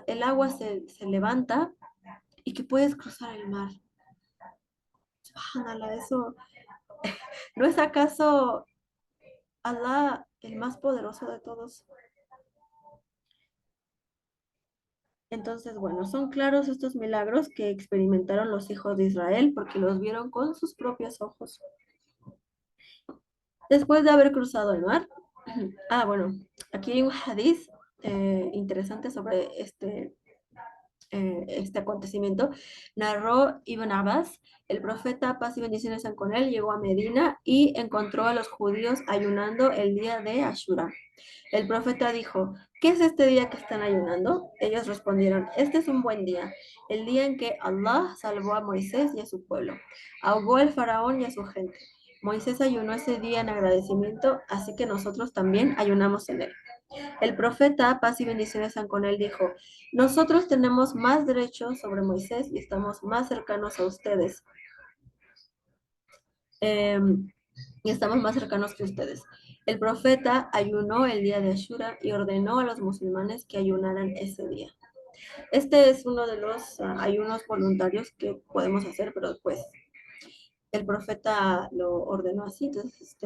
el agua se levanta y que puedes cruzar el mar. Subhanallah, eso, ¿no es acaso Allah el más poderoso de todos? Entonces, bueno, son claros estos milagros que experimentaron los hijos de Israel porque los vieron con sus propios ojos. Después de haber cruzado el mar, bueno, aquí hay un hadiz interesante sobre este acontecimiento, narró Ibn Abbas, el profeta, paz y bendiciones sean con él, llegó a Medina y encontró a los judíos ayunando el día de Ashura. El profeta dijo, ¿qué es este día que están ayunando? Ellos respondieron, este es un buen día, el día en que Allah salvó a Moisés y a su pueblo, ahogó al faraón y a su gente. Moisés ayunó ese día en agradecimiento, así que nosotros también ayunamos en él. El profeta, paz y bendiciones sean con él, dijo, nosotros tenemos más derechos sobre Moisés y estamos más cercanos a ustedes. Eh, y estamos más cercanos que ustedes. El profeta ayunó el día de Ashura y ordenó a los musulmanes que ayunaran ese día. Este es uno de los ayunos voluntarios que podemos hacer, pero pues el profeta lo ordenó así, entonces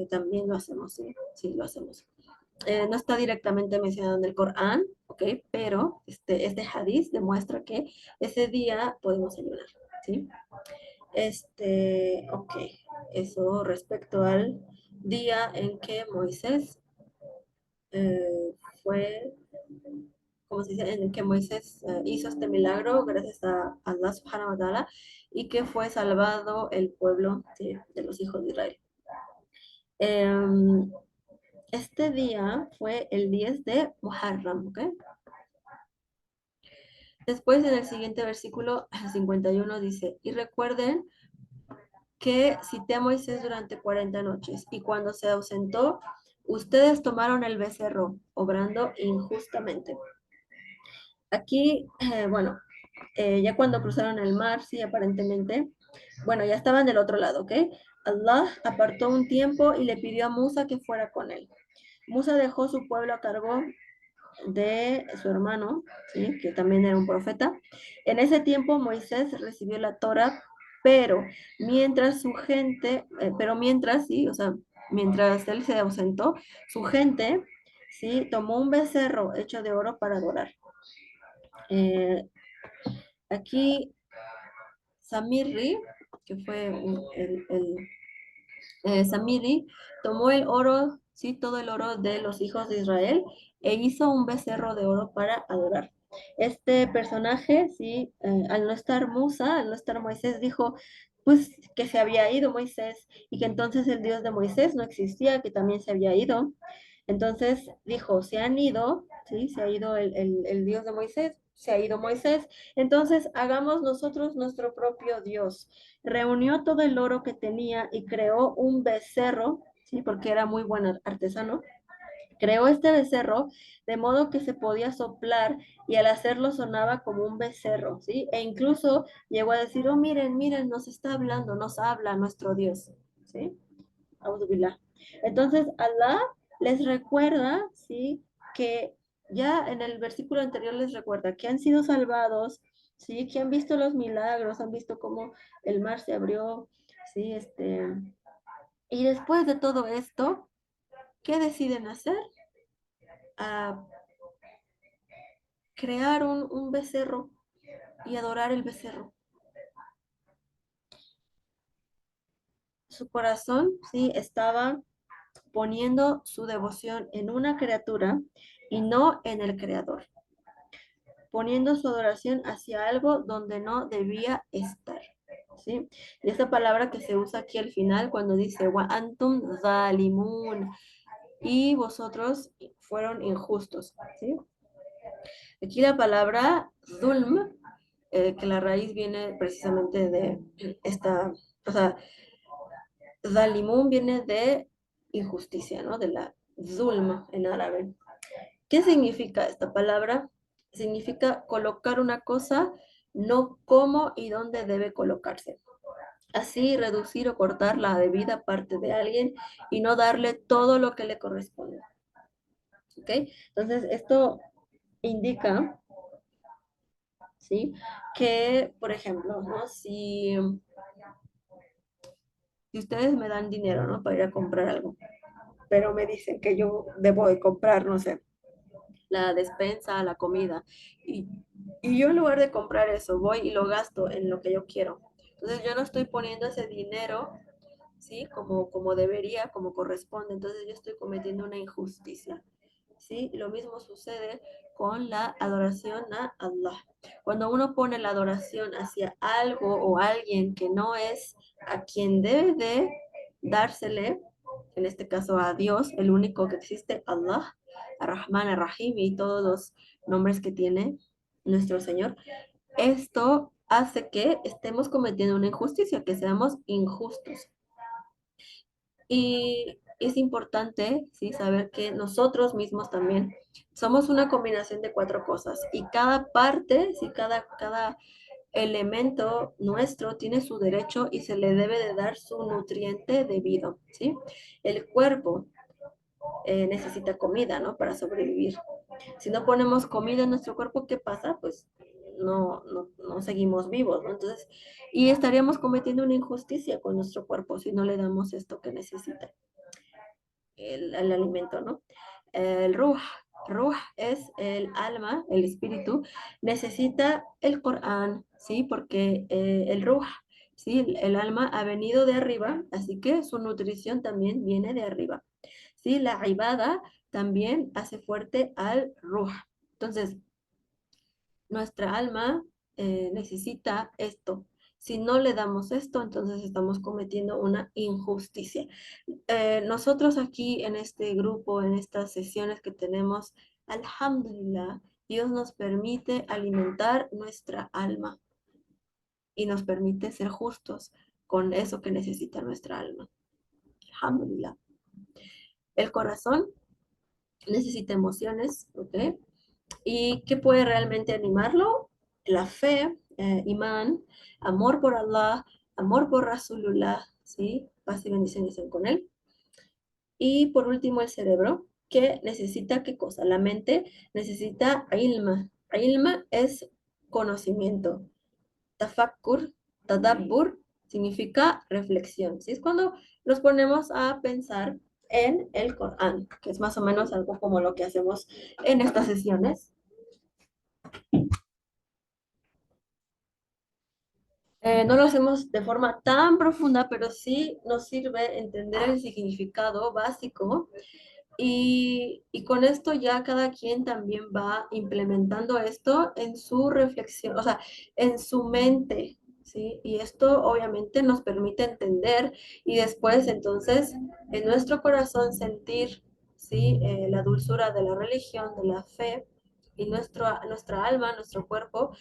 también lo hacemos, sí, sí lo hacemos. No está directamente mencionado en el Corán, ¿ok? Pero este hadith demuestra que ese día podemos ayunar, ¿sí? Ok, eso respecto al día en que Moisés eh, fue, ¿cómo se dice? En el que Moisés hizo este milagro gracias a Allah subhanahu wa ta'ala y que fue salvado el pueblo, ¿sí? De los hijos de Israel. Em, este día fue el 10 de Muharram, ¿ok? Después en el siguiente versículo 51 dice, y recuerden que cité a Moisés durante 40 noches, y cuando se ausentó, ustedes tomaron el becerro, obrando injustamente. Aquí, bueno, ya cuando cruzaron el mar, sí, aparentemente, bueno, ya estaban del otro lado, ¿ok? Allah apartó un tiempo y le pidió a Musa que fuera con él. Musa dejó su pueblo a cargo de su hermano, ¿sí? Que también era un profeta. En ese tiempo Moisés recibió la Torah, pero mientras su gente, pero mientras, sí, o sea, mientras él se ausentó, su gente, sí, tomó un becerro hecho de oro para adorar. Eh, aquí Samirri, que fue Samiri, tomó el oro, sí, todo el oro de los hijos de Israel e hizo un becerro de oro para adorar. Este personaje, sí, al no estar Musa, al no estar Moisés, dijo, pues que se había ido Moisés y que entonces el Dios de Moisés no existía, que también se había ido. Entonces dijo, se han ido, sí, se ha ido el Dios de Moisés, se ha ido Moisés, entonces hagamos nosotros nuestro propio Dios. Reunió todo el oro que tenía y creó un becerro, sí, porque era muy buen artesano. Creó este becerro de modo que se podía soplar y al hacerlo sonaba como un becerro, ¿sí? E incluso llegó a decir, oh, miren, miren, nos está hablando, nos habla nuestro Dios, ¿sí? Auzubillah. Entonces, Allah les recuerda, ¿sí? Que ya en el versículo anterior les recuerda que han sido salvados, ¿sí? Que han visto los milagros, han visto cómo el mar se abrió, ¿sí? Y después de todo esto, ¿qué deciden hacer? A crear un becerro y adorar el becerro. Su corazón, ¿sí? Estaba poniendo su devoción en una criatura y no en el creador, poniendo su adoración hacia algo donde no debía estar, ¿sí? Y esta palabra que se usa aquí al final cuando dice wa antum zalimun y vosotros fueron injustos, ¿sí? Aquí la palabra zulm, que la raíz viene precisamente de esta, o sea, zalimun viene de injusticia, ¿no? De la zulm en árabe. ¿Qué significa esta palabra? Significa colocar una cosa no como y dónde debe colocarse. Así reducir o cortar la debida parte de alguien y no darle todo lo que le corresponde. ¿Ok? Entonces, esto indica, ¿sí? Que, por ejemplo, ¿no? Si ustedes me dan dinero, ¿no? Para ir a comprar algo, pero me dicen que yo debo de comprar, no sé, la despensa, la comida. Y, y yo en lugar de comprar eso, voy y lo gasto en lo que yo quiero. Entonces yo no estoy poniendo ese dinero, ¿sí? Como debería, como corresponde. Entonces yo estoy cometiendo una injusticia. ¿sí? Lo mismo sucede con la adoración a Allah. Cuando uno pone la adoración hacia algo o alguien que no es a quien debe de dársele, en este caso a Dios, el único que existe, Allah, Ar-Rahman, Ar-Rahim y todos los nombres que tiene nuestro Señor, esto hace que estemos cometiendo una injusticia, que seamos injustos. Y es importante, ¿sí? Saber que nosotros mismos también somos una combinación de cuatro cosas y cada parte, ¿sí? Cada elemento nuestro tiene su derecho y se le debe de dar su nutriente debido, ¿sí? El cuerpo necesita comida, ¿no? Para sobrevivir. Si no ponemos comida en nuestro cuerpo, ¿qué pasa? Pues no seguimos vivos, ¿no? Entonces, y estaríamos cometiendo una injusticia con nuestro cuerpo si no le damos esto que necesita, el alimento, ¿no? El ruh es el alma, el espíritu, necesita el Corán, ¿sí? Porque el ruh, ¿sí? El alma ha venido de arriba, así que su nutrición también viene de arriba, ¿sí? La ibada también hace fuerte al ruh. Entonces, nuestra alma necesita esto. Si no le damos esto, entonces estamos cometiendo una injusticia. Nosotros aquí en este grupo, en estas sesiones que tenemos, alhamdulillah, Dios nos permite alimentar nuestra alma y nos permite ser justos con eso que necesita nuestra alma. Alhamdulillah. El corazón necesita emociones, ¿ok? ¿Y qué puede realmente animarlo? La fe, imán, amor por Allah, amor por Rasulullah, ¿sí? Paz y bendiciones sean con él. Y por último, el cerebro, que necesita qué cosa? La mente necesita ilma. Ilma es conocimiento. Tafakkur, tadabbur, significa reflexión. ¿Sí? Es cuando nos ponemos a pensar en el Corán, que es más o menos algo como lo que hacemos en estas sesiones. No lo hacemos de forma tan profunda, pero sí nos sirve entender el significado básico y con esto ya cada quien también va implementando esto en su reflexión, o sea, en su mente, ¿sí? Y esto obviamente nos permite entender y después entonces en nuestro corazón sentir, ¿sí? La dulzura de la religión, de la fe y nuestra alma, nuestro cuerpo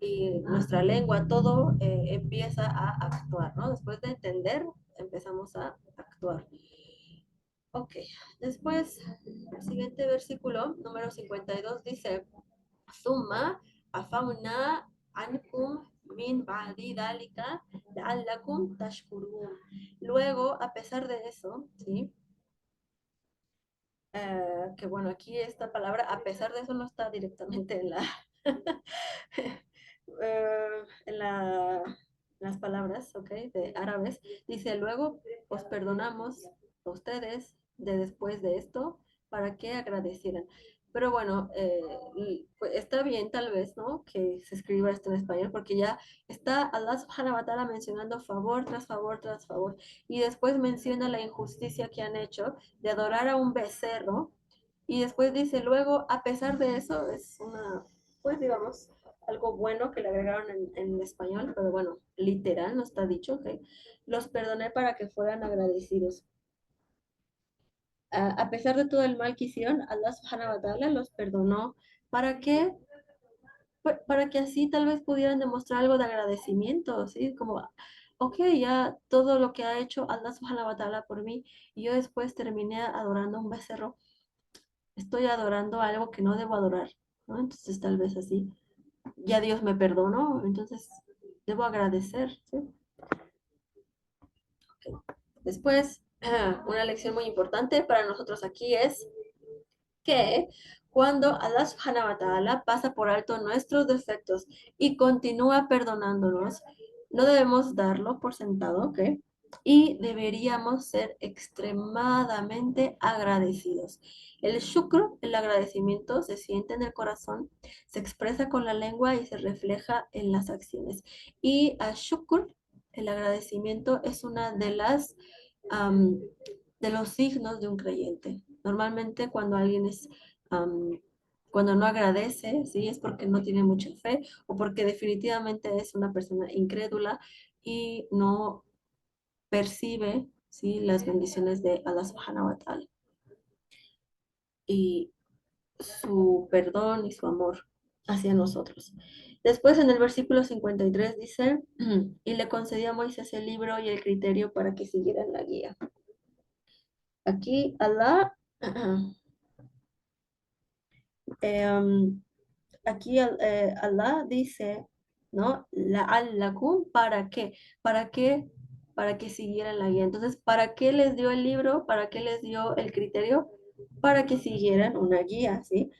y nuestra lengua, todo empieza a actuar, ¿no? Después de entender, empezamos a actuar. Ok, después, el siguiente versículo, número 52, dice, Summa afauna ankum min ba'di dalika la'allakum tashkurun. Luego, a pesar de eso, ¿sí? Que bueno, aquí esta palabra, a pesar de eso, no está directamente en la, en las palabras, ¿ok? De árabes. Dice, luego os perdonamos a ustedes de después de esto para que agradecieran. Pero bueno, pues está bien tal vez, ¿no? Que se escriba esto en español porque ya está Allah subhanahu wa ta'ala mencionando favor tras favor tras favor. Y después menciona la injusticia que han hecho de adorar a un becerro. Y después dice, luego, a pesar de eso, es una, pues digamos, algo bueno que le agregaron en español, pero bueno, literal, no está dicho, ¿ok? Los perdoné para que fueran agradecidos. A pesar de todo el mal que hicieron, Allah subhanahu wa ta'ala los perdonó. ¿Para qué? Para que así tal vez pudieran demostrar algo de agradecimiento, ¿sí? Como, ok, ya todo lo que ha hecho Allah subhanahu wa ta'ala por mí, y yo después terminé adorando un becerro, estoy adorando algo que no debo adorar, ¿no? Entonces tal vez así, ya Dios me perdonó, entonces debo agradecer, ¿sí? Después, una lección muy importante para nosotros aquí es que cuando Allah subhanahu wa ta'ala pasa por alto nuestros defectos y continúa perdonándonos, no debemos darlo por sentado, ¿ok? Y deberíamos ser extremadamente agradecidos. El shukr, el agradecimiento, se siente en el corazón, se expresa con la lengua y se refleja en las acciones. Y a shukr, el agradecimiento, es una de las de los signos de un creyente. Normalmente cuando alguien es cuando no agradece, ¿sí? Es porque no tiene mucha fe o porque definitivamente es una persona incrédula y no percibe, ¿sí? Las bendiciones de Allah subhanahu wa ta'ala y su perdón y su amor hacia nosotros. Después en el versículo 53 dice, y le concedió a Moisés el libro y el criterio para que siguieran la guía. Aquí Allah, em, aquí Allah dice, ¿no? La'allakum, ¿para qué? ¿Para qué? Para que siguieran la guía. Entonces, ¿para qué les dio el libro? ¿Para qué les dio el criterio? Para que siguieran una guía, ¿sí?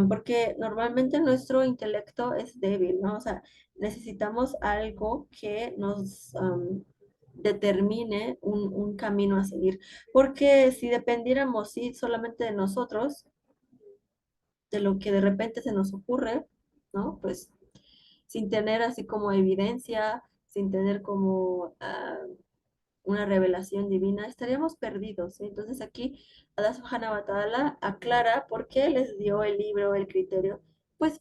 Porque normalmente nuestro intelecto es débil, ¿no? O sea, necesitamos algo que nos determine un camino a seguir. Porque si dependiéramos, sí, solamente de nosotros, de lo que de repente se nos ocurre, ¿no? Pues sin tener así como evidencia, sin tener como una revelación divina, estaríamos perdidos, ¿sí? Entonces aquí Allah subhanahu wa ta'ala aclara por qué les dio el libro, el criterio. Pues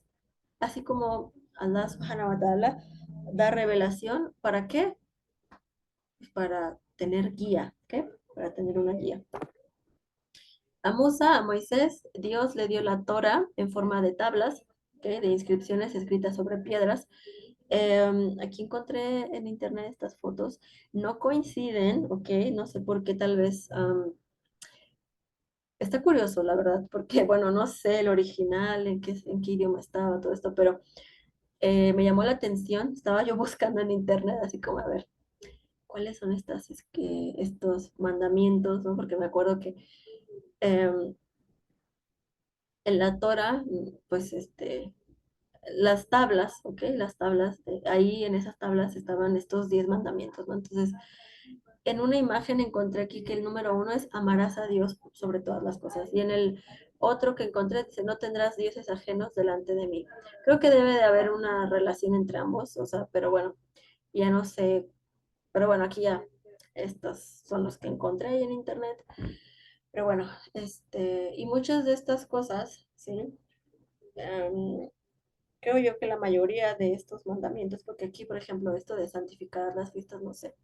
así como Allah subhanahu wa ta'ala da revelación, ¿para qué? Para tener guía, ¿ok? Para tener una guía. A Musa, a Moisés, Dios le dio la Torah en forma de tablas, ¿ok? De inscripciones escritas sobre piedras. Aquí encontré en internet estas fotos. No coinciden, ¿ok? No sé por qué, tal vez. Está curioso, la verdad, porque, bueno, no sé el original, en qué idioma estaba todo esto, pero me llamó la atención. Estaba yo buscando en internet, así como a ver cuáles son estos mandamientos, ¿no? Porque me acuerdo que em, en la Torah, pues las tablas, ¿ok? Las tablas, ahí en esas tablas estaban estos 10 mandamientos, ¿no? Entonces, en una imagen encontré aquí que el número 1 es amarás a Dios sobre todas las cosas. Y en el otro que encontré dice, no tendrás dioses ajenos delante de mí. Creo que debe de haber una relación entre ambos, o sea, pero bueno, ya no sé. Pero bueno, aquí ya estos son los que encontré ahí en internet. Pero bueno, y muchas de estas cosas, ¿sí? Em, Creo yo que la mayoría de estos mandamientos, porque aquí, por ejemplo, esto de santificar las fiestas, no sé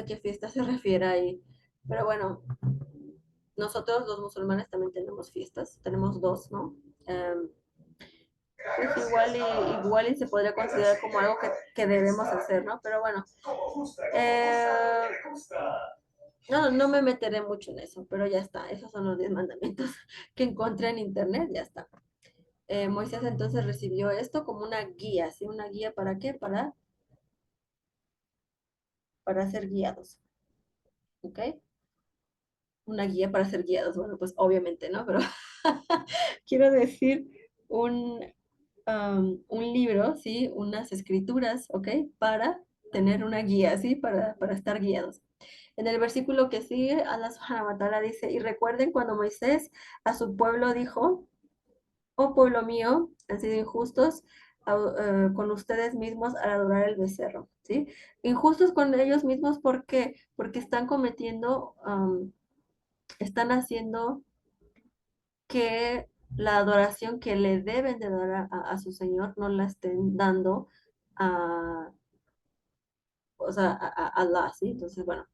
a qué fiesta se refiere ahí, pero bueno, nosotros los musulmanes también tenemos fiestas, tenemos dos, ¿no? Em, pues igual y se podría considerar como algo que debemos hacer, ¿no? Pero bueno, eh, no me meteré mucho en eso, pero ya está, esos son los 10 mandamientos que encontré en internet, ya está. Moisés entonces recibió esto como una guía, ¿sí? ¿Una guía para qué? Para ser guiados, ¿ok? Una guía para ser guiados, bueno, pues obviamente, ¿no? Pero quiero decir un, un libro, ¿sí? Unas escrituras, ¿ok? Para tener una guía, ¿sí? Para estar guiados. En el versículo que sigue, Allah subhanahu wa ta'ala dice, y recuerden cuando Moisés a su pueblo dijo, oh pueblo mío, han sido injustos con ustedes mismos al adorar el becerro, ¿sí? Injustos con ellos mismos, ¿por qué? Porque están cometiendo, están haciendo que la adoración que le deben de dar a su Señor no la estén dando a, o sea, a Allah, ¿sí? Entonces, bueno,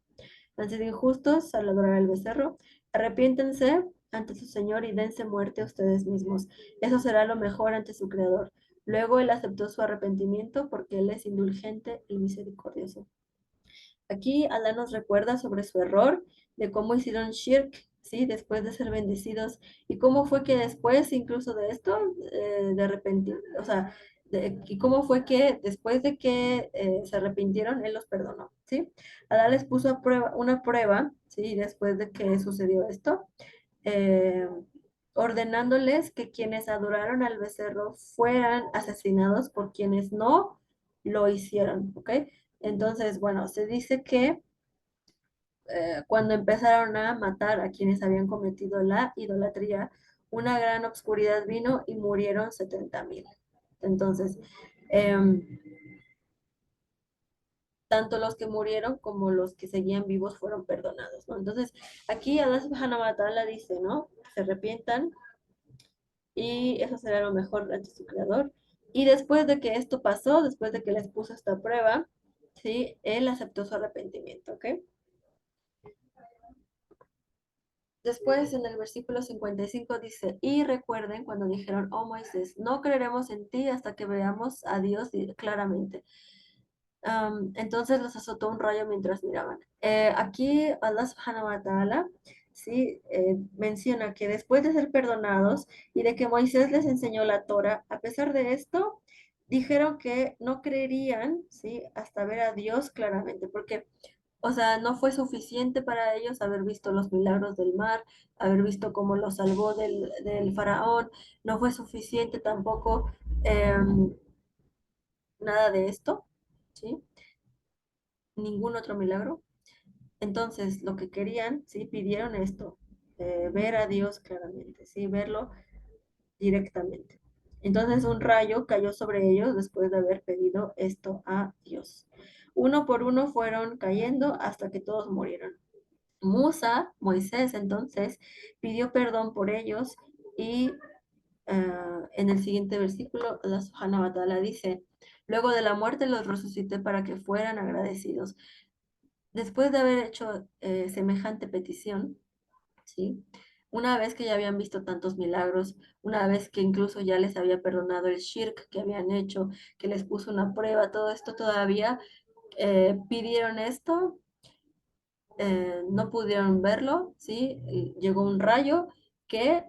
han sido injustos al adorar al becerro. Arrepiéntense ante su Señor y dense muerte a ustedes mismos. Eso será lo mejor ante su Creador. Luego él aceptó su arrepentimiento porque él es indulgente y misericordioso. Aquí Allah nos recuerda sobre su error, de cómo hicieron shirk, ¿sí? Después de ser bendecidos, y cómo fue que después, incluso de esto, de arrepentir, o sea, y cómo fue que después de que se arrepintieron, Él los perdonó, ¿sí? Allah les puso a prueba, una prueba, ¿sí? Después de que sucedió esto, eh, ordenándoles que quienes adoraron al becerro fueran asesinados por quienes no lo hicieron, ¿ok? Entonces, bueno, se dice que cuando empezaron a matar a quienes habían cometido la idolatría, una gran obscuridad vino y murieron 70,000. Entonces, em, tanto los que murieron como los que seguían vivos fueron perdonados, ¿no? Entonces, aquí Allah subhanahu wa ta'ala dice, ¿no? Se arrepientan y eso será lo mejor ante su creador. Y después de que esto pasó, después de que les puso esta prueba, ¿sí? Él aceptó su arrepentimiento, ¿ok? Después en el versículo 55 dice, y recuerden cuando dijeron, oh Moisés, no creeremos en ti hasta que veamos a Dios claramente. Entonces los azotó un rayo mientras miraban. Aquí Allah subhanahu wa ta'ala sí, menciona que después de ser perdonados y de que Moisés les enseñó la Torah, a pesar de esto, dijeron que no creerían, ¿sí? Hasta ver a Dios claramente, porque, o sea, no fue suficiente para ellos haber visto los milagros del mar, haber visto cómo los salvó del faraón, no fue suficiente tampoco nada de esto, ¿sí? Ningún otro milagro. Entonces, lo que querían, sí, pidieron esto, ver a Dios claramente, sí, verlo directamente. Entonces, un rayo cayó sobre ellos después de haber pedido esto a Dios. Uno por uno fueron cayendo hasta que todos murieron. Moisés, entonces, pidió perdón por ellos y en el siguiente versículo, la Subhanahu wa Ta'ala dice, luego de la muerte los resucité para que fueran agradecidos. Después de haber hecho semejante petición, ¿sí? Una vez que ya habían visto tantos milagros, una vez que incluso ya les había perdonado el shirk que habían hecho, que les puso una prueba, todo esto todavía pidieron esto, no pudieron verlo, ¿sí? Y llegó un rayo que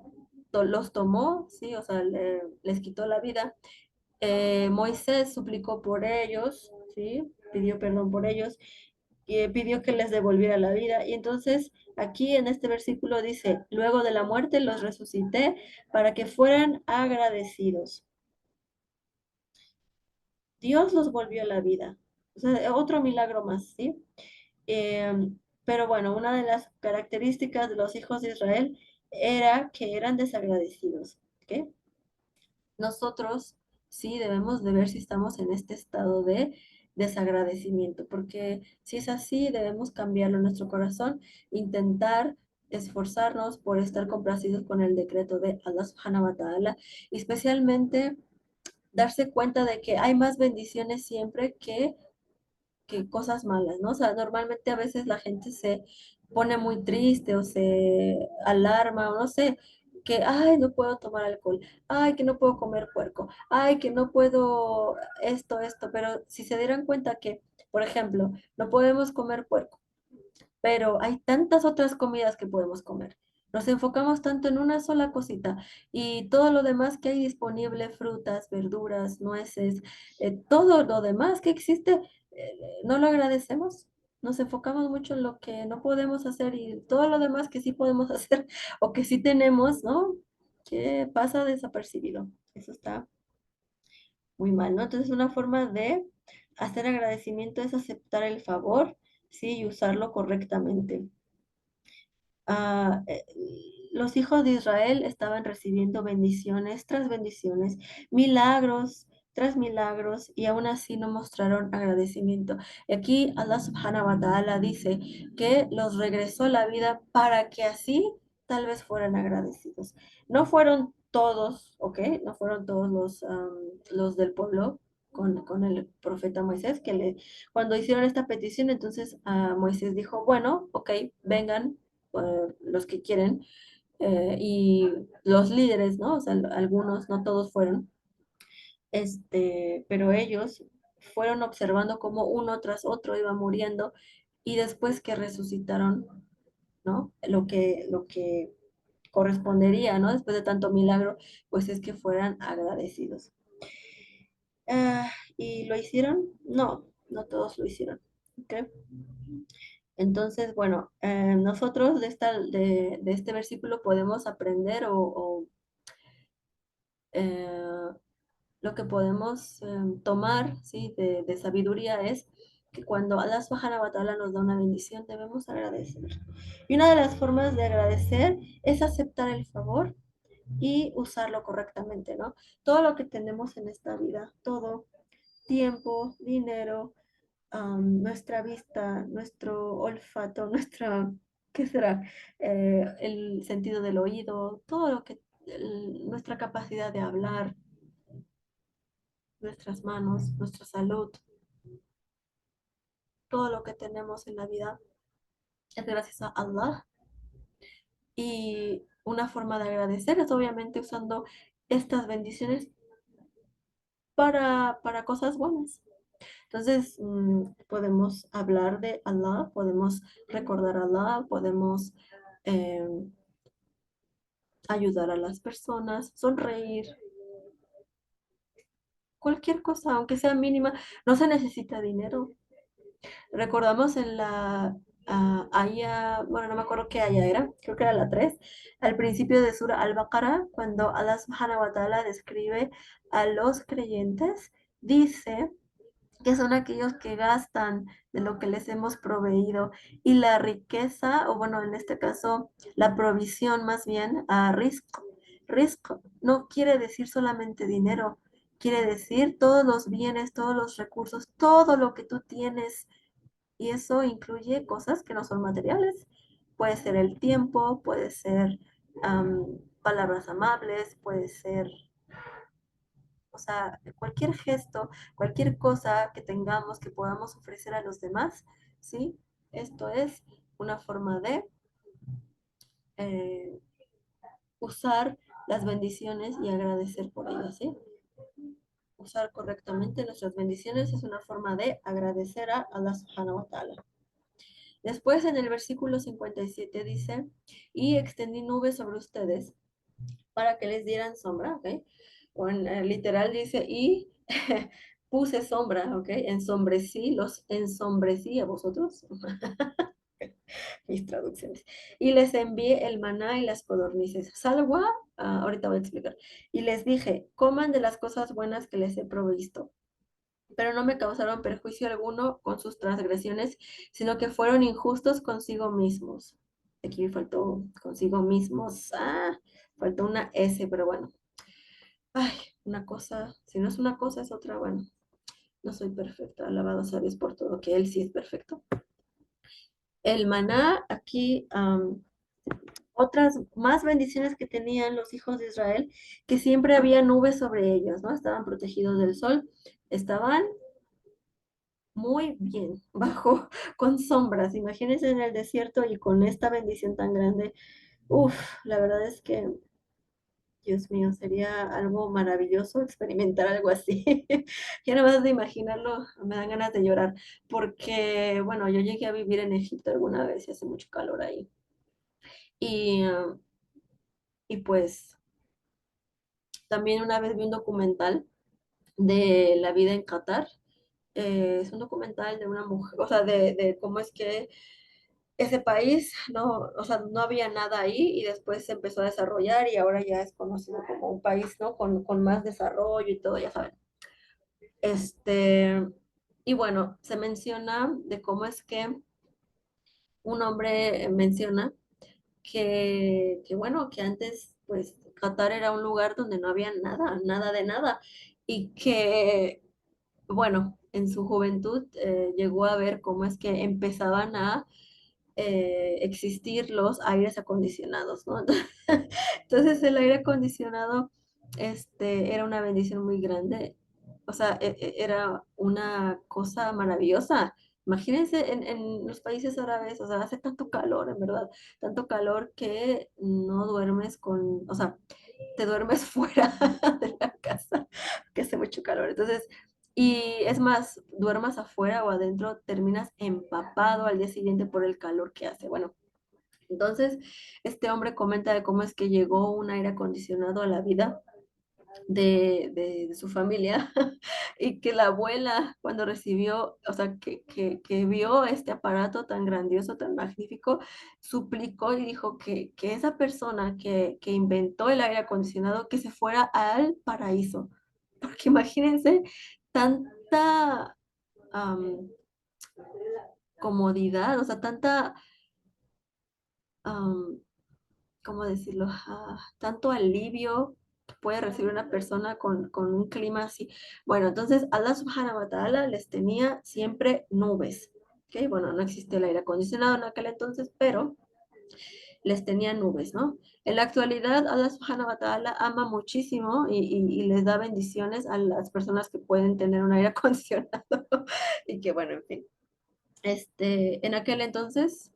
los tomó, ¿sí? O sea, les quitó la vida. Moisés suplicó por ellos, ¿sí? Pidió perdón por ellos y pidió que les devolviera la vida. Y entonces aquí en este versículo dice, luego de la muerte los resucité para que fueran agradecidos. Dios los volvió a la vida. O sea, otro milagro más, ¿sí? Eh, pero bueno, una de las características de los hijos de Israel era que eran desagradecidos, ¿ok? Nosotros sí debemos de ver si estamos en este estado de desagradecimiento, porque si es así, debemos cambiarlo en nuestro corazón, intentar esforzarnos por estar complacidos con el decreto de Allah subhanahu wa ta'ala, y especialmente darse cuenta de que hay más bendiciones siempre que cosas malas, ¿no? O sea, normalmente a veces la gente se pone muy triste o se alarma o no sé, que, ay, no puedo tomar alcohol, ay, que no puedo comer puerco, ay, que no puedo esto, pero si se dieran cuenta que, por ejemplo, no podemos comer puerco, pero hay tantas otras comidas que podemos comer. Nos enfocamos tanto en una sola cosita y todo lo demás que hay disponible, frutas, verduras, nueces, todo lo demás que existe, no lo agradecemos. Nos enfocamos mucho en lo que no podemos hacer y todo lo demás que sí podemos hacer o que sí tenemos, ¿no? Que pasa desapercibido. Eso está muy mal, ¿no? Entonces, una forma de hacer agradecimiento es aceptar el favor, sí, y usarlo correctamente. ah, eh, los hijos de Israel estaban recibiendo bendiciones tras bendiciones, milagros tras milagros, y aún así no mostraron agradecimiento. Y aquí Allah subhanahu wa ta'ala dice que los regresó la vida para que así tal vez fueran agradecidos. No fueron todos, ¿ok? No fueron todos los del pueblo. Con el profeta Moisés, cuando hicieron esta petición, entonces Moisés dijo, bueno, ok, vengan, los que quieren, y los líderes, ¿no? O sea, algunos, no todos fueron, pero ellos fueron observando cómo uno tras otro iba muriendo y después que resucitaron, ¿no? Lo que correspondería, ¿no? Después de tanto milagro, pues es que fueran agradecidos. Ah, ¿Y lo hicieron? No, no todos lo hicieron. ¿Ok? Entonces, bueno, nosotros de este versículo podemos aprender o eh, lo que podemos tomar, ¿sí? de sabiduría es que cuando Allah subhanahu wa ta'ala nos da una bendición debemos agradecer. Y una de las formas de agradecer es aceptar el favor y usarlo correctamente, ¿no? Todo lo que tenemos en esta vida, todo, tiempo, dinero, nuestra vista, nuestro olfato, nuestra, ¿qué será? El sentido del oído, todo lo que, nuestra capacidad de hablar, nuestras manos, nuestra salud, todo lo que tenemos en la vida es gracias a Allah. Y una forma de agradecer es obviamente usando estas bendiciones para cosas buenas. Entonces, podemos hablar de Allah, podemos recordar a Allah, podemos eh, ayudar a las personas, sonreír, cualquier cosa, aunque sea mínima, no se necesita dinero. Recordamos en la aya, bueno, no me acuerdo qué aya era, creo que era la 3 al principio de Sura Al-Baqarah, cuando Allah subhanahu wa ta'ala describe a los creyentes, dice que son aquellos que gastan de lo que les hemos proveído y la riqueza, o bueno, en este caso, la provisión más bien a rizq. Rizq no quiere decir solamente dinero, quiere decir todos los bienes, todos los recursos, todo lo que tú tienes y eso incluye cosas que no son materiales. Puede ser el tiempo, puede ser palabras amables, puede ser, o sea, cualquier gesto, cualquier cosa que tengamos que podamos ofrecer a los demás, ¿sí? Esto es una forma de eh, usar las bendiciones y agradecer por ellas, ¿sí? Usar correctamente nuestras bendiciones es una forma de agradecer a Allah subhanahu wa ta'ala. Después en el versículo 57 dice, y extendí nubes sobre ustedes para que les dieran sombra, ¿ok? O en literal dice, y puse sombra, ¿ok? Los ensombrecí a vosotros, mis traducciones, y les envié el maná y las codornices. Salwa, ahorita voy a explicar. Y les dije, coman de las cosas buenas que les he provisto, pero no me causaron perjuicio alguno con sus transgresiones, sino que fueron injustos consigo mismos. Aquí me faltó consigo mismos. Faltó una S, pero bueno. Ay, una cosa, si no es una cosa, es otra. Bueno, no soy perfecta. Alabado sea Dios por todo, que Él sí es perfecto. El maná, aquí, otras más bendiciones que tenían los hijos de Israel, que siempre había nubes sobre ellos, ¿no? Estaban protegidos del sol, estaban muy bien, bajo, con sombras. Imagínense en el desierto y con esta bendición tan grande. Uf, la verdad es que, Dios mío, sería algo maravilloso experimentar algo así. Ya nada más de imaginarlo me dan ganas de llorar, porque, bueno, yo llegué a vivir en Egipto alguna vez y hace mucho calor ahí. Y, y pues también una vez vi un documental de la vida en Qatar. Es un documental de una mujer, o sea, de cómo es que ese país no, o sea, no había nada ahí y después se empezó a desarrollar y ahora ya es conocido como un país, ¿no? Con más desarrollo y todo, ya saben. Este, y bueno, se menciona de cómo es que un hombre menciona que bueno, que antes, pues, Qatar era un lugar donde no había nada, nada de nada, y que, bueno, en su juventud llegó a ver cómo es que empezaban a existir los aires acondicionados, ¿no? Entonces el aire acondicionado era una bendición muy grande, o sea, era una cosa maravillosa. Imagínense en los países árabes, o sea, hace tanto calor, en verdad, tanto calor que no duermes con, o sea, te duermes fuera de la casa, que hace mucho calor. Entonces, y es más, duermas afuera o adentro, terminas empapado al día siguiente por el calor que hace. Bueno, entonces este hombre comenta de cómo es que llegó un aire acondicionado a la vida de su familia y que la abuela cuando recibió, o sea, que vio este aparato tan grandioso, tan magnífico, suplicó y dijo que esa persona que inventó el aire acondicionado, que se fuera al paraíso. Porque imagínense tanta am, comodidad, o sea, tanta, am, ¿cómo decirlo? Tanto alivio puede recibir una persona con un clima así? Bueno, entonces Allah subhanahu wa ta'ala les tenía siempre nubes. ¿Ok? Bueno, no existe el aire acondicionado en aquel entonces, pero les tenía nubes, ¿no? En la actualidad, Allah subhanahu wa ta'ala ama muchísimo y les da bendiciones a las personas que pueden tener un aire acondicionado y que, bueno, en fin. En aquel entonces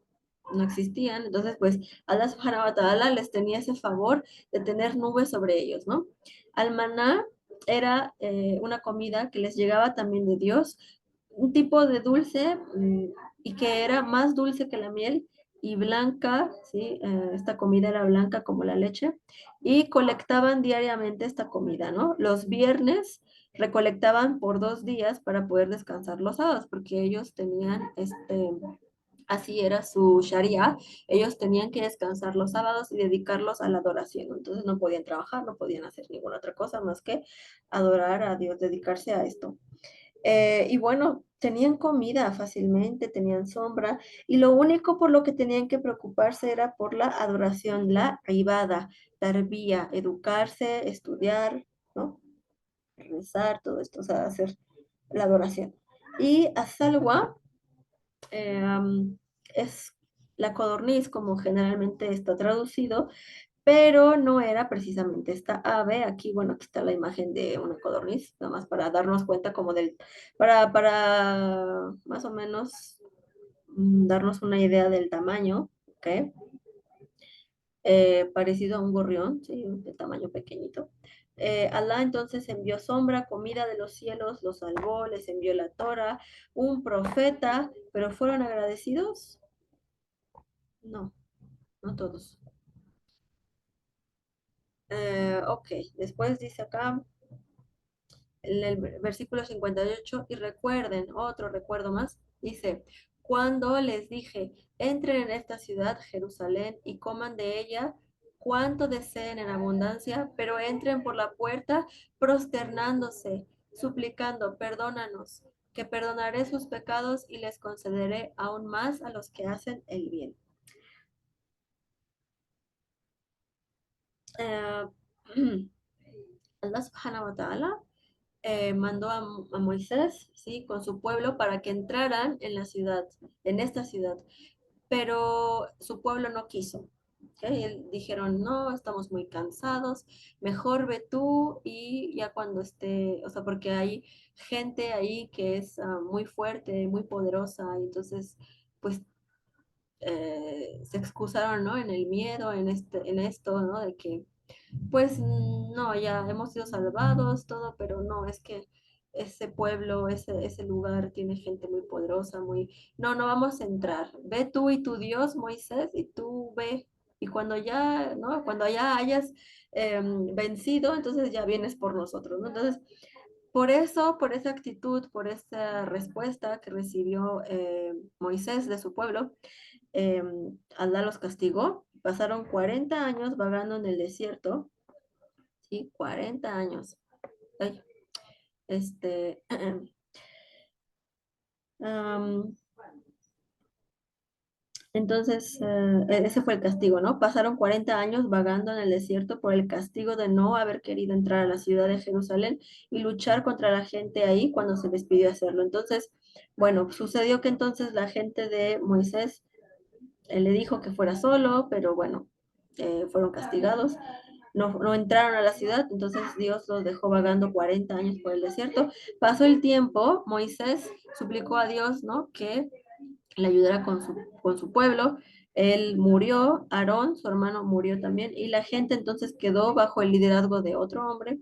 no existían, entonces pues Allah subhanahu wa ta'ala les tenía ese favor de tener nubes sobre ellos, ¿no? Al maná era una comida que les llegaba también de Dios, un tipo de dulce y que era más dulce que la miel y blanca, ¿sí? Esta comida era blanca como la leche y colectaban diariamente esta comida, ¿no? Los viernes recolectaban por 2 días para poder descansar los sábados, porque ellos tenían, así era su sharia, ellos tenían que descansar los sábados y dedicarlos a la adoración, ¿no? Entonces no podían trabajar, no podían hacer ninguna otra cosa más que adorar a Dios, dedicarse a esto. Y bueno, tenían comida fácilmente, tenían sombra, y lo único por lo que tenían que preocuparse era por la adoración, la ibada, tarbía, educarse, estudiar, ¿no? Rezar, todo esto, o sea, hacer la adoración. Y Asalwa es la codorniz, como generalmente está traducido, pero no era precisamente esta ave. Aquí, bueno, aquí está la imagen de una codorniz, nada más para darnos cuenta como para más o menos darnos una idea del tamaño, ¿ok? Parecido a un gorrión, ¿sí? De tamaño pequeñito. Alá entonces envió sombra, comida de los cielos, los salvó, les envió la Torah, un profeta, pero ¿fueron agradecidos? No, no todos. Ok, después dice acá en el versículo 58, y recuerden, otro recuerdo más, dice, cuando les dije, entren en esta ciudad, Jerusalén, y coman de ella cuanto deseen en abundancia, pero entren por la puerta prosternándose, suplicando, perdónanos, que perdonaré sus pecados y les concederé aún más a los que hacen el bien. Eh, Allah subhanahu wa ta'ala mandó a Moisés, ¿sí? Con su pueblo para que entraran en la ciudad, en esta ciudad, pero su pueblo no quiso. ¿Ok? Dijeron, no, estamos muy cansados, mejor ve tú y ya cuando esté, o sea, porque hay gente ahí que es muy fuerte, muy poderosa, y entonces, pues, se excusaron, ¿no? En el miedo, en esto, ¿no? De que pues no, ya hemos sido salvados, todo, pero no, es que ese pueblo, ese lugar tiene gente muy poderosa, muy... No, no vamos a entrar. Ve tú y tu Dios, Moisés, y tú ve. Y cuando ya, ¿no? Cuando ya hayas vencido, entonces ya vienes por nosotros, ¿no? Entonces, por eso, por esa actitud, por esa respuesta que recibió Moisés de su pueblo, eh, Alá los castigó. Pasaron 40 años vagando en el desierto, ¿sí? 40 años. Ay, este, am, entonces, ese fue el castigo, ¿no? Pasaron 40 años vagando en el desierto por el castigo de no haber querido entrar a la ciudad de Jerusalén y luchar contra la gente ahí cuando se les pidió hacerlo. Entonces, bueno, sucedió que entonces la gente de Moisés le dijo que fuera solo, pero bueno, fueron castigados. No, no entraron a la ciudad, entonces Dios los dejó vagando 40 años por el desierto. Pasó el tiempo, Moisés suplicó a Dios, ¿no? Que le ayudara con su pueblo. Él murió, Aarón, su hermano, murió también, y la gente entonces quedó bajo el liderazgo de otro hombre.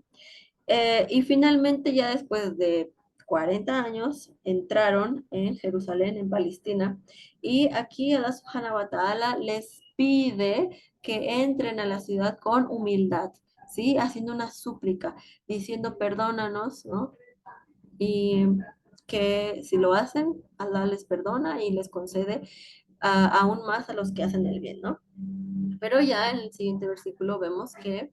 Y finalmente, ya después de 40 años, entraron en Jerusalén, en Palestina, y aquí Allah subhanahu wa ta'ala les pide que entren a la ciudad con humildad, ¿sí? Haciendo una súplica, diciendo perdónanos, ¿no? Y que si lo hacen, Allah les perdona y les concede aún más a los que hacen el bien, ¿no? Pero ya en el siguiente versículo vemos que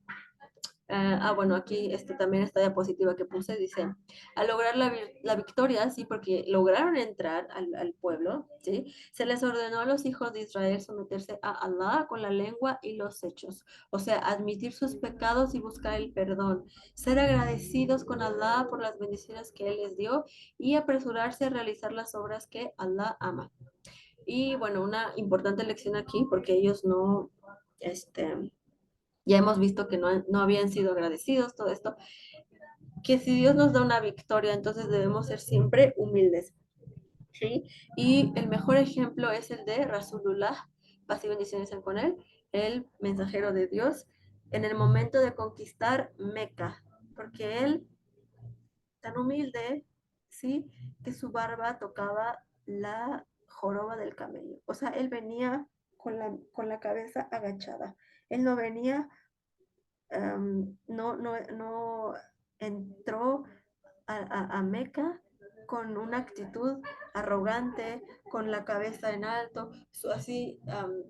Bueno, aquí también esta diapositiva que puse dice, al lograr la victoria, sí, porque lograron entrar al pueblo, sí, se les ordenó a los hijos de Israel someterse a Allah con la lengua y los hechos, o sea, admitir sus pecados y buscar el perdón, ser agradecidos con Allah por las bendiciones que Él les dio y apresurarse a realizar las obras que Allah ama. Y bueno, una importante lección aquí, porque ellos no, ya hemos visto que no habían sido agradecidos, todo esto, que si Dios nos da una victoria, entonces debemos ser siempre humildes, ¿sí? Y el mejor ejemplo es el de Rasulullah, paz y bendiciones sean con él, el mensajero de Dios, en el momento de conquistar Meca, porque él, tan humilde, ¿sí? Que su barba tocaba la joroba del camello. O sea, él venía con la cabeza agachada. Él no venía no entró a Meca con una actitud arrogante, con la cabeza en alto, así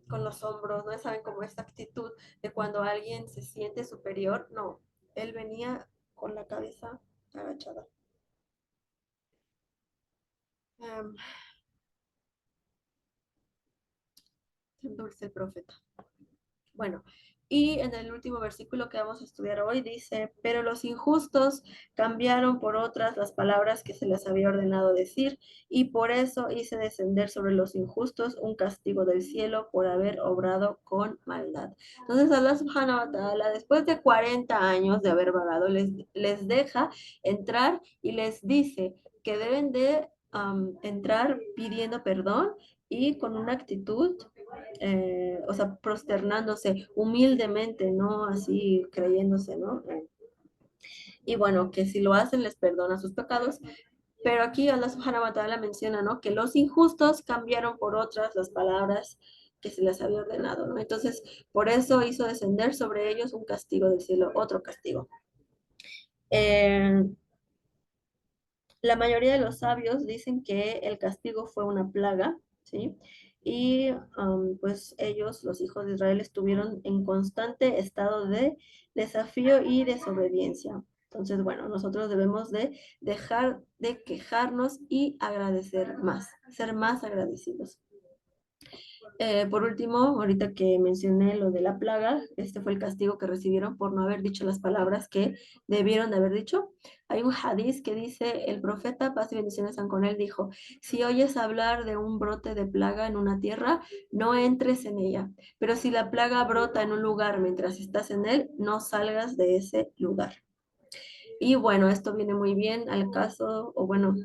con los hombros, ¿no? ¿Saben? Como esta actitud de cuando alguien se siente superior. No, él venía con la cabeza agachada. Um, Tan dulce el profeta. Bueno, y en el último versículo que vamos a estudiar hoy dice, pero los injustos cambiaron por otras las palabras que se les había ordenado decir, y por eso hice descender sobre los injustos un castigo del cielo por haber obrado con maldad. Entonces Allah subhanahu wa ta'ala, después de 40 años de haber vagado, les deja entrar y les dice que deben de entrar pidiendo perdón y con una actitud o sea, prosternándose humildemente, no así creyéndose, ¿no? Y bueno, que si lo hacen les perdona sus pecados, pero aquí Allah subhanahu wa ta'ala menciona, ¿no? Que los injustos cambiaron por otras las palabras que se les había ordenado, ¿no? Entonces, por eso hizo descender sobre ellos un castigo del cielo, otro castigo. Eh, la mayoría de los sabios dicen que el castigo fue una plaga, ¿sí? Y pues ellos, los hijos de Israel, estuvieron en constante estado de desafío y desobediencia. Entonces, bueno, nosotros debemos de dejar de quejarnos y agradecer más, ser más agradecidos. Por último, ahorita que mencioné lo de la plaga, este fue el castigo que recibieron por no haber dicho las palabras que debieron de haber dicho. Hay un hadiz que dice, el profeta, paz y bendiciones sean con él, dijo, si oyes hablar de un brote de plaga en una tierra, no entres en ella, pero si la plaga brota en un lugar mientras estás en él, no salgas de ese lugar. Y bueno, esto viene muy bien al caso, o bueno,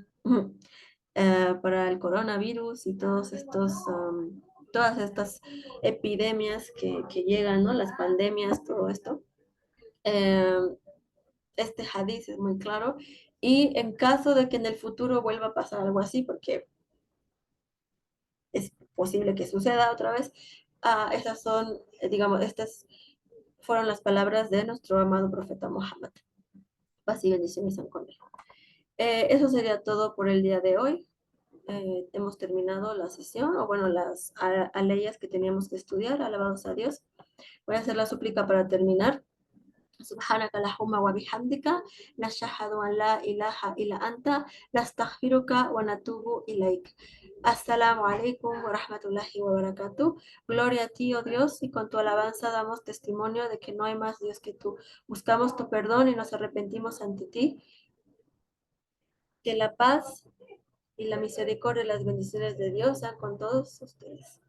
para el coronavirus y todas estas epidemias que llegan, ¿no? Las pandemias, todo esto. Eh, este hadiz es muy claro. Y en caso de que en el futuro vuelva a pasar algo así, porque es posible que suceda otra vez, esas son, digamos, estas fueron las palabras de nuestro amado profeta Muhammad. Paz y bendiciones sean con él. Eso sería todo por el día de hoy. Hemos terminado la sesión, o bueno, las aleyas que teníamos que estudiar, alabados a Dios. Voy a hacer la súplica para terminar. سبحانك اللهم وبحمدك نشهد أن لا إله إلا أنت نستغفرك ونتوب إليك. Assalamu alaikum wa rahmatullahi wa barakatuh. Gloria a ti, oh Dios, y con tu alabanza damos testimonio de que no hay más Dios que tú. Buscamos tu perdón y nos arrepentimos ante ti. Que la paz y la misericordia y las bendiciones de Dios sean con todos ustedes.